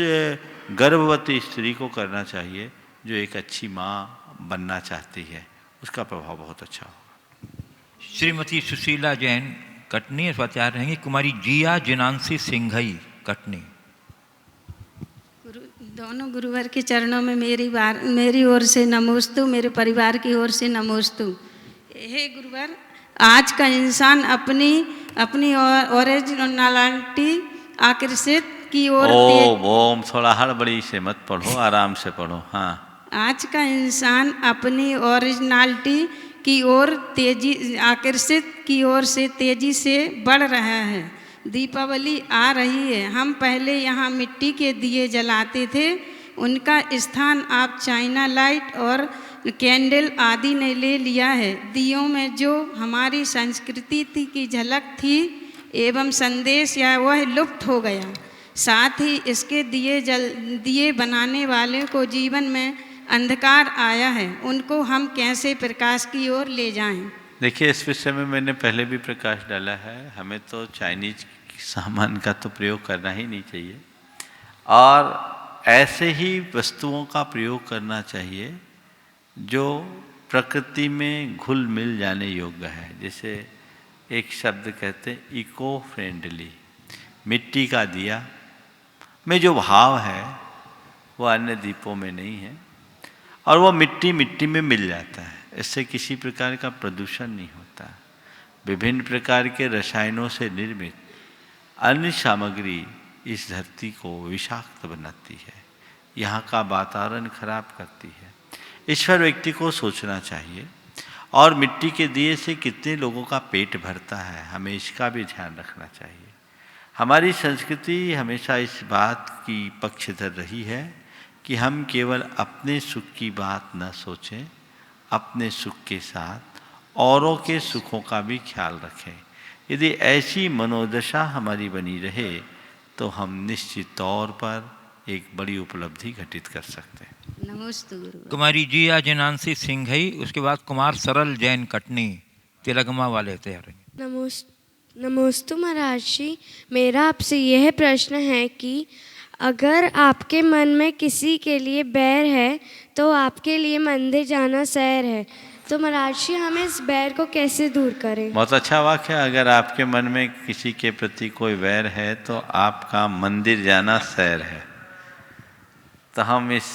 गर्भवती स्त्री को करना चाहिए जो एक अच्छी माँ बनना चाहती है। उसका प्रभाव बहुत अच्छा होगा। श्रीमती सुशीला जैन, कटनी। इस बात तैयार रहेंगी कुमारी जिया जिनांशी सिंघई, कटनी। दोनों गुरुवर के चरणों में मेरी ओर से नमोस्तु, मेरे परिवार की ओर से नमोस्तु। हे गुरुवर, आज का इंसान अपनी ओरिजिनलिटी आकर्षित की ओर ओम थोड़ा हड़बड़ी से मत पढ़ो, आराम से पढ़ो। हाँ। आज का इंसान अपनी ओरिजिनलिटी की ओर तेजी से बढ़ रहा है। दीपावली आ रही है, हम पहले यहाँ मिट्टी के दिए जलाते थे, उनका स्थान आप चाइना लाइट और कैंडल आदि ने ले लिया है। दियों में जो हमारी संस्कृति की झलक थी एवं संदेश या वह लुप्त हो गया। साथ ही इसके दिए बनाने वाले को जीवन में अंधकार आया है, उनको हम कैसे प्रकाश की ओर ले जाएं? देखिए, इस विषय में मैंने पहले भी प्रकाश डाला है। हमें तो चाइनीज सामान का तो प्रयोग करना ही नहीं चाहिए और ऐसे ही वस्तुओं का प्रयोग करना चाहिए जो प्रकृति में घुल मिल जाने योग्य है। जैसे एक शब्द कहते हैं इको फ्रेंडली। मिट्टी का दिया में जो भाव है वो अन्य दीपों में नहीं है और वो मिट्टी में मिल जाता है। इससे किसी प्रकार का प्रदूषण नहीं होता। विभिन्न प्रकार के रसायनों से निर्मित अन्य सामग्री इस धरती को विषाक्त बनाती है, यहाँ का वातावरण खराब करती है। इस पर व्यक्ति को सोचना चाहिए और मिट्टी के दिए से कितने लोगों का पेट भरता है, हमें इसका भी ध्यान रखना चाहिए। हमारी संस्कृति हमेशा इस बात की पक्षधर रही है कि हम केवल अपने सुख की बात न सोचें, अपने सुख के साथ औरों के सुखों का भी ख्याल रखें। यदि ऐसी मनोदशा हमारी बनी रहे तो हम निश्चित तौर पर एक बड़ी उपलब्धि घटित कर सकते हैं। नमस्ते गुरु। कुमारी जिया जनांसी सिंघई, उसके बाद कुमार सरल जैन कटनी तिलगमा वाले तैयार। नमोस्तु महाराज जी, मेरा आपसे यह प्रश्न है कि अगर आपके मन में किसी के लिए बैर है तो आपके लिए मंदिर जाना सैर है, तो महाराज जी हम इस बैर को कैसे दूर करें? बहुत अच्छा वाक्य है। अगर आपके मन में किसी के प्रति कोई वैर है तो आपका मंदिर जाना सैर है। तो हम इस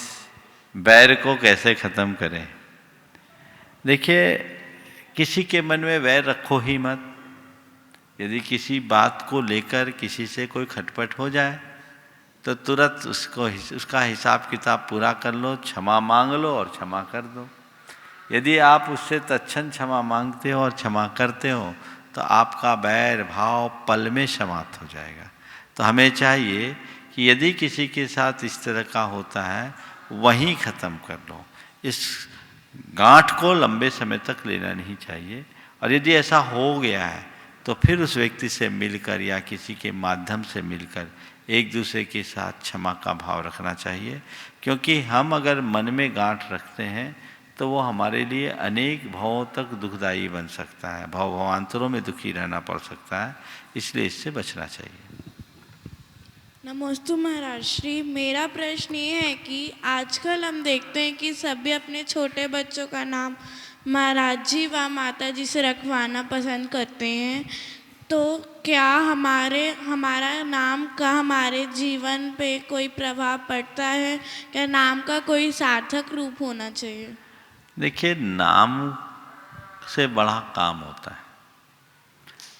बैर को कैसे ख़त्म करें? देखिए, किसी के मन में वैर रखो ही मत। यदि किसी बात को लेकर किसी से कोई खटपट हो जाए तो तुरंत उसका हिसाब किताब पूरा कर लो, क्षमा मांग लो और क्षमा कर दो। यदि आप उससे तत्क्षण क्षमा मांगते हो और क्षमा करते हो तो आपका बैर भाव पल में समाप्त हो जाएगा। तो हमें चाहिए कि यदि किसी के साथ इस तरह का होता है वहीं ख़त्म कर लो। इस गांठ को लंबे समय तक लेना नहीं चाहिए। और यदि ऐसा हो गया है तो फिर उस व्यक्ति से मिलकर या किसी के माध्यम से मिलकर एक दूसरे के साथ क्षमा का भाव रखना चाहिए। क्योंकि हम अगर मन में गांठ रखते हैं तो वो हमारे लिए अनेक भावों तक दुखदायी बन सकता है, भावांतरों में दुखी रहना पड़ सकता है। इसलिए इससे बचना चाहिए। नमस्ते महाराज श्री, मेरा प्रश्न ये है कि आजकल हम देखते हैं कि सभी अपने छोटे बच्चों का नाम महाराज जी व माता जी से रखवाना पसंद करते हैं। तो क्या हमारा नाम का हमारे जीवन पे कोई प्रभाव पड़ता है? क्या नाम का कोई सार्थक रूप होना चाहिए? देखिए, नाम से बड़ा काम होता है।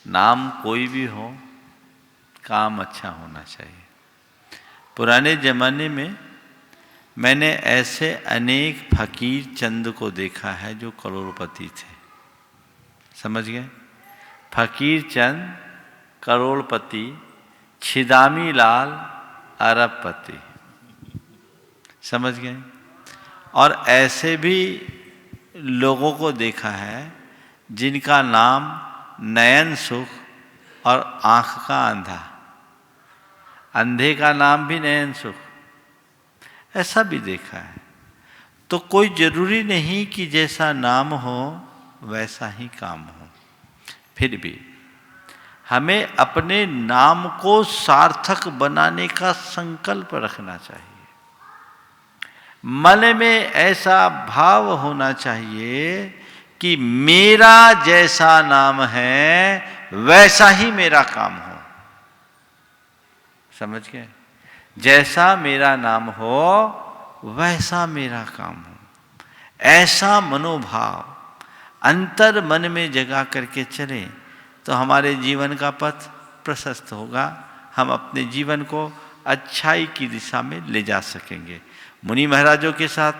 नाम कोई भी हो, काम अच्छा होना चाहिए। पुराने ज़माने में मैंने ऐसे अनेक फकीर चंद को देखा है जो करोड़पति थे। समझ गए? फकीर चंद करोड़पति, छिदामी लाल अरबपति। समझ गए? और ऐसे भी लोगों को देखा है जिनका नाम नयन सुख और आँख का अंधा। अंधे का नाम भी नयन सुख, ऐसा भी देखा है। तो कोई जरूरी नहीं कि जैसा नाम हो वैसा ही काम हो। फिर भी हमें अपने नाम को सार्थक बनाने का संकल्प रखना चाहिए। मन में ऐसा भाव होना चाहिए कि मेरा जैसा नाम है वैसा ही मेरा काम हो। समझ गए? जैसा मेरा नाम हो वैसा मेरा काम हो। ऐसा मनोभाव अंतर मन में जगा करके चले तो हमारे जीवन का पथ प्रशस्त होगा। हम अपने जीवन को अच्छाई की दिशा में ले जा सकेंगे। मुनि महाराजों के साथ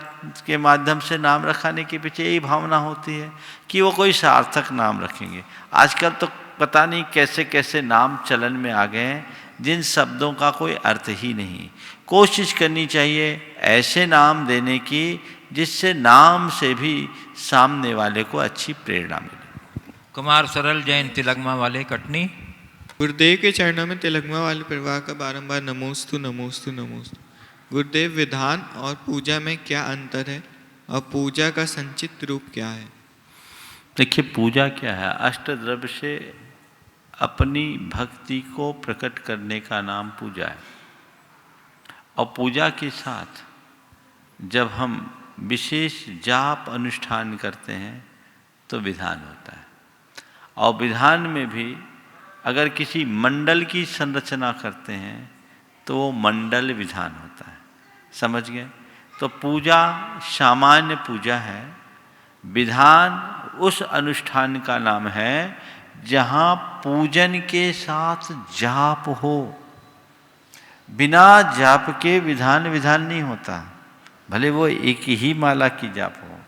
के माध्यम से नाम रखाने के पीछे यही भावना होती है कि वो कोई सार्थक नाम रखेंगे। आजकल तो पता नहीं कैसे कैसे नाम चलन में आ गए हैं जिन शब्दों का कोई अर्थ ही नहीं। कोशिश करनी चाहिए ऐसे नाम देने की जिससे नाम से भी सामने वाले को अच्छी प्रेरणा मिले। कुमार सरल जैन तिलकमा वाले कटनी। गुरुदेव के चरणों में तिलकमा वाले परिवार का बारंबार नमोस्तु नमोस्तु नमोस्तु। गुरुदेव, विधान और पूजा में क्या अंतर है और पूजा का संचित रूप क्या है? देखिए, पूजा क्या है? अष्टद्रव्य से अपनी भक्ति को प्रकट करने का नाम पूजा है। और पूजा के साथ जब हम विशेष जाप अनुष्ठान करते हैं तो विधान होता है। और विधान में भी अगर किसी मंडल की संरचना करते हैं तो वो मंडल विधान होता है। समझ गए? तो पूजा सामान्य पूजा है, विधान उस अनुष्ठान का नाम है जहाँ पूजन के साथ जाप हो। बिना जाप के विधान विधान नहीं होता, भले वो एक ही माला की जाप हो।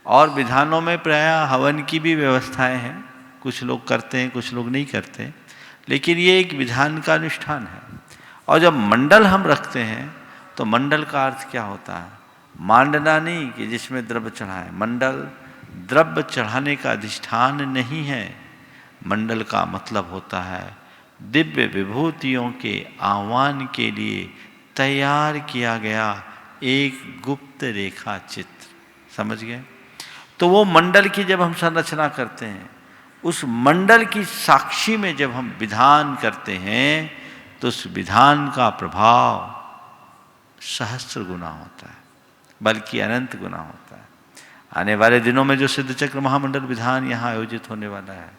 और विधानों में प्रायः हवन की भी व्यवस्थाएं हैं, कुछ लोग करते हैं कुछ लोग नहीं करते, लेकिन ये एक विधान का अनुष्ठान है। और जब मंडल हम रखते हैं तो मंडल का अर्थ क्या होता है? मांडना नहीं कि जिसमें द्रव्य चढ़ाए। मंडल द्रव्य चढ़ाने का अधिष्ठान नहीं है। मंडल का मतलब होता है दिव्य विभूतियों के आह्वान के लिए तैयार किया गया एक गुप्त रेखा चित्र। समझ गए? तो वो मंडल की जब हम संरचना करते हैं, उस मंडल की साक्षी में जब हम विधान करते हैं तो उस विधान का प्रभाव सहस्त्र गुना होता है, बल्कि अनंत गुना होता है। आने वाले दिनों में जो सिद्ध चक्र महामंडल विधान यहाँ आयोजित होने वाला है,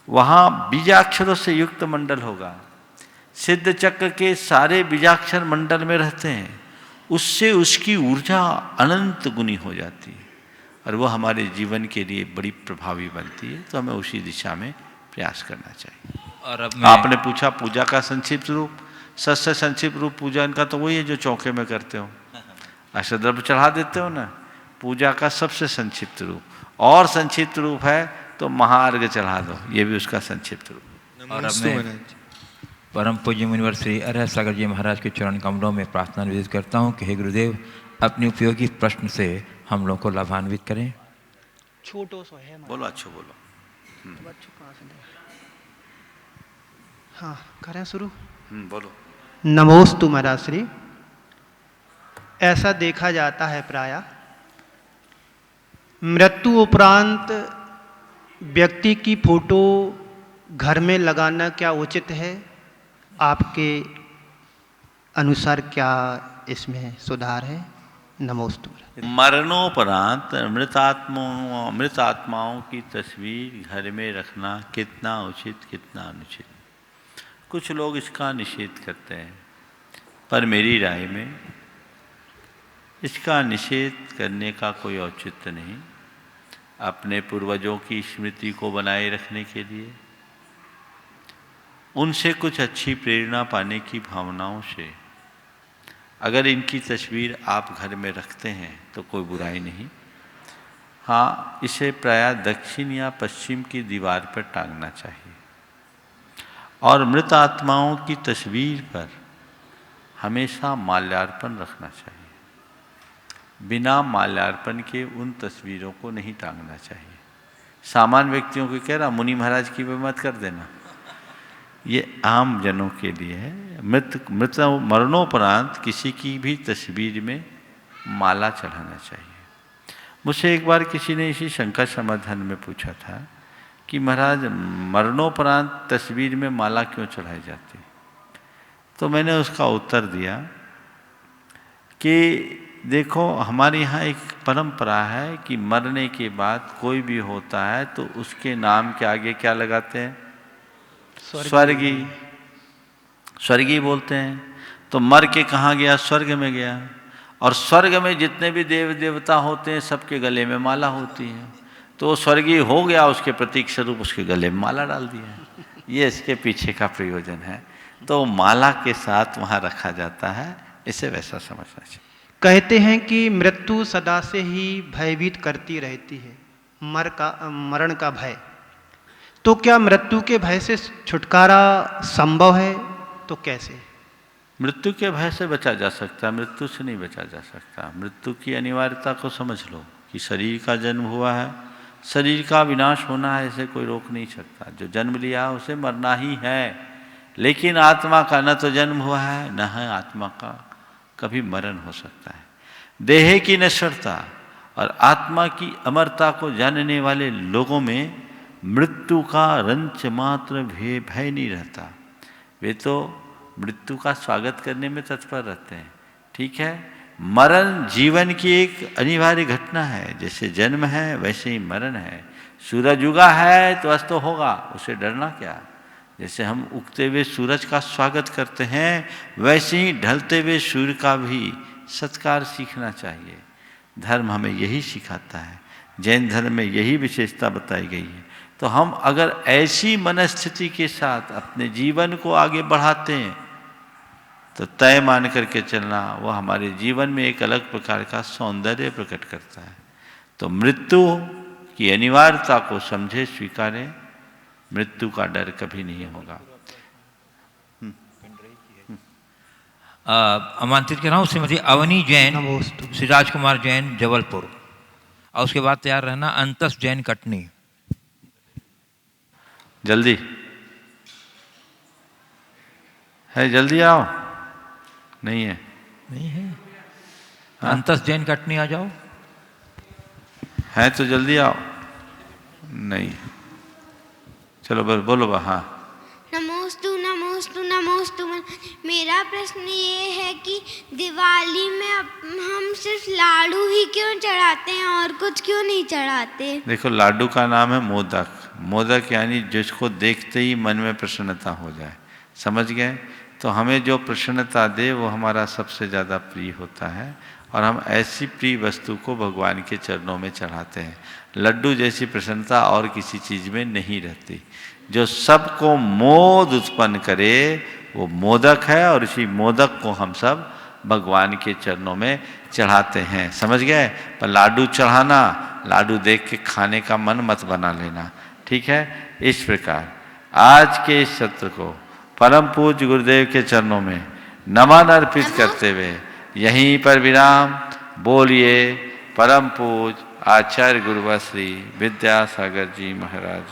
वहाँ बीजाक्षरों से युक्त मंडल होगा। सिद्ध चक्र के सारे बीजाक्षर मंडल में रहते हैं, उससे उसकी ऊर्जा अनंत गुनी हो जाती है और वो हमारे जीवन के लिए बड़ी प्रभावी बनती है। तो हमें उसी दिशा में प्रयास करना चाहिए। और अब आपने पूछा पूजा का संक्षिप्त रूप, सबसे संक्षिप्त रूप पूजा इनका तो वही है जो चौके में करते हो, अष्टद्रव्य चढ़ा देते हो ना। पूजा का सबसे संक्षिप्त रूप और संक्षिप्त रूप है तो महार्घ चढ़ा दो, ये भी उसका संक्षिप्त रूप। और अब मैं परम पूज्य मुनिवर श्री अरहत सागर जी महाराज के चरण कमलों में प्रार्थना निवेदित करता हूँ कि हे गुरुदेव, अपनी उपयोगी प्रश्न से हम लोग को लाभान्वित करें। छोटो सो है बोलो, अच्छो बोलो। हाँ, करें शुरू? बोलो। नमोस्तु महाराज श्री। ऐसा देखा जाता है प्रायः मृत्यु उपरांत व्यक्ति की फोटो घर में लगाना क्या उचित है? आपके अनुसार क्या इसमें सुधार है? नमोस्तु। मरणोपरांत मृत आत्माओं की तस्वीर घर में रखना कितना उचित कितना अनुचित? कुछ लोग इसका निषेध करते हैं, पर मेरी राय में इसका निषेध करने का कोई औचित्य नहीं। अपने पूर्वजों की स्मृति को बनाए रखने के लिए, उनसे कुछ अच्छी प्रेरणा पाने की भावनाओं से अगर इनकी तस्वीर आप घर में रखते हैं तो कोई बुराई नहीं। हाँ, इसे प्रायः दक्षिण या पश्चिम की दीवार पर टांगना चाहिए। और मृत आत्माओं की तस्वीर पर हमेशा माल्यार्पण रखना चाहिए। बिना माल्यार्पण के उन तस्वीरों को नहीं टांगना चाहिए। सामान्य व्यक्तियों को कह रहा, मुनि महाराज की भी मत कर देना, ये आम जनों के लिए है। मरणोपरांत किसी की भी तस्वीर में माला चढ़ाना चाहिए। मुझसे एक बार किसी ने इसी शंका समाधान में पूछा था कि महाराज, मरणोपरांत तस्वीर में माला क्यों चढ़ाई जाती? तो मैंने उसका उत्तर दिया कि देखो, हमारे यहाँ एक परंपरा है कि मरने के बाद कोई भी होता है तो उसके नाम के आगे क्या लगाते हैं? स्वर्गीय। स्वर्गीय बोलते हैं। तो मर के कहाँ गया? स्वर्ग में गया। और स्वर्ग में जितने भी देव देवता होते हैं सबके गले में माला होती है। तो स्वर्गीय हो गया, उसके प्रतीक स्वरूप उसके गले में माला डाल दिया। ये इसके पीछे का प्रयोजन है। तो माला के साथ वहाँ रखा जाता है, इसे वैसा समझना चाहिए। कहते हैं कि मृत्यु सदा से ही भयभीत करती रहती है, मरण का भय। तो क्या मृत्यु के भय से छुटकारा संभव है? तो कैसे? मृत्यु के भय से बचा जा सकता है, मृत्यु से नहीं बचा जा सकता। मृत्यु की अनिवार्यता को समझ लो कि शरीर का जन्म हुआ है, शरीर का विनाश होना है, इसे कोई रोक नहीं सकता। जो जन्म लिया उसे मरना ही है। लेकिन आत्मा का न तो जन्म हुआ है, न है आत्मा का कभी मरण हो सकता है। देह की नश्वरता और आत्मा की अमरता को जानने वाले लोगों में मृत्यु का रंच मात्र भय नहीं रहता। वे तो मृत्यु का स्वागत करने में तत्पर रहते हैं। ठीक है, मरण जीवन की एक अनिवार्य घटना है। जैसे जन्म है वैसे ही मरण है। सूरज उगा है तो अस्त होगा, उसे डरना क्या। जैसे हम उगते हुए सूरज का स्वागत करते हैं, वैसे ही ढलते हुए सूर्य का भी सत्कार सीखना चाहिए। धर्म हमें यही सिखाता है, जैन धर्म में यही विशेषता बताई गई है। तो हम अगर ऐसी मनस्थिति के साथ अपने जीवन को आगे बढ़ाते हैं तो तय मान करके चलना वह हमारे जीवन में एक अलग प्रकार का सौंदर्य प्रकट करता है। तो मृत्यु की अनिवार्यता को समझे, स्वीकारें। मृत्यु का डर कभी नहीं होगा। आमंत्रित कर रहा हूँ श्रीमती अवनी जैन, श्री राजकुमार जैन जबलपुर, और उसके बाद तैयार रहना अंतस जैन कटनी। जल्दी है, जल्दी आओ। नहीं है, नहीं है। अंतस जैन कटनी आ जाओ। है तो जल्दी आओ। नहीं, चलो बोलो। हाँ, नमोस्तु नमोस्तु नमोस्तु। मेरा प्रश्न ये है कि दिवाली में हम सिर्फ लाडू ही क्यों चढ़ाते हैं और कुछ क्यों नहीं चढ़ाते? देखो, लाडू का नाम है मोदक। मोदक यानी जिसको देखते ही मन में प्रसन्नता हो जाए। समझ गए? तो हमें जो प्रसन्नता दे वो हमारा सबसे ज़्यादा प्रिय होता है, और हम ऐसी प्रिय वस्तु को भगवान के चरणों में चढ़ाते हैं। लड्डू जैसी प्रसन्नता और किसी चीज़ में नहीं रहती। जो सबको मोद उत्पन्न करे वो मोदक है, और इसी मोदक को हम सब भगवान के चरणों में चढ़ाते हैं। समझ गए? पर लाडू चढ़ाना, लाडू देख के खाने का मन मत बना लेना। ठीक है? इस प्रकार आज के इस सत्र को परम पूज्य गुरुदेव के चरणों में नमन अर्पित करते हुए यहीं पर विराम। बोलिए परम पूज्य आचार्य गुरुवर श्री विद्यासागर जी महाराज।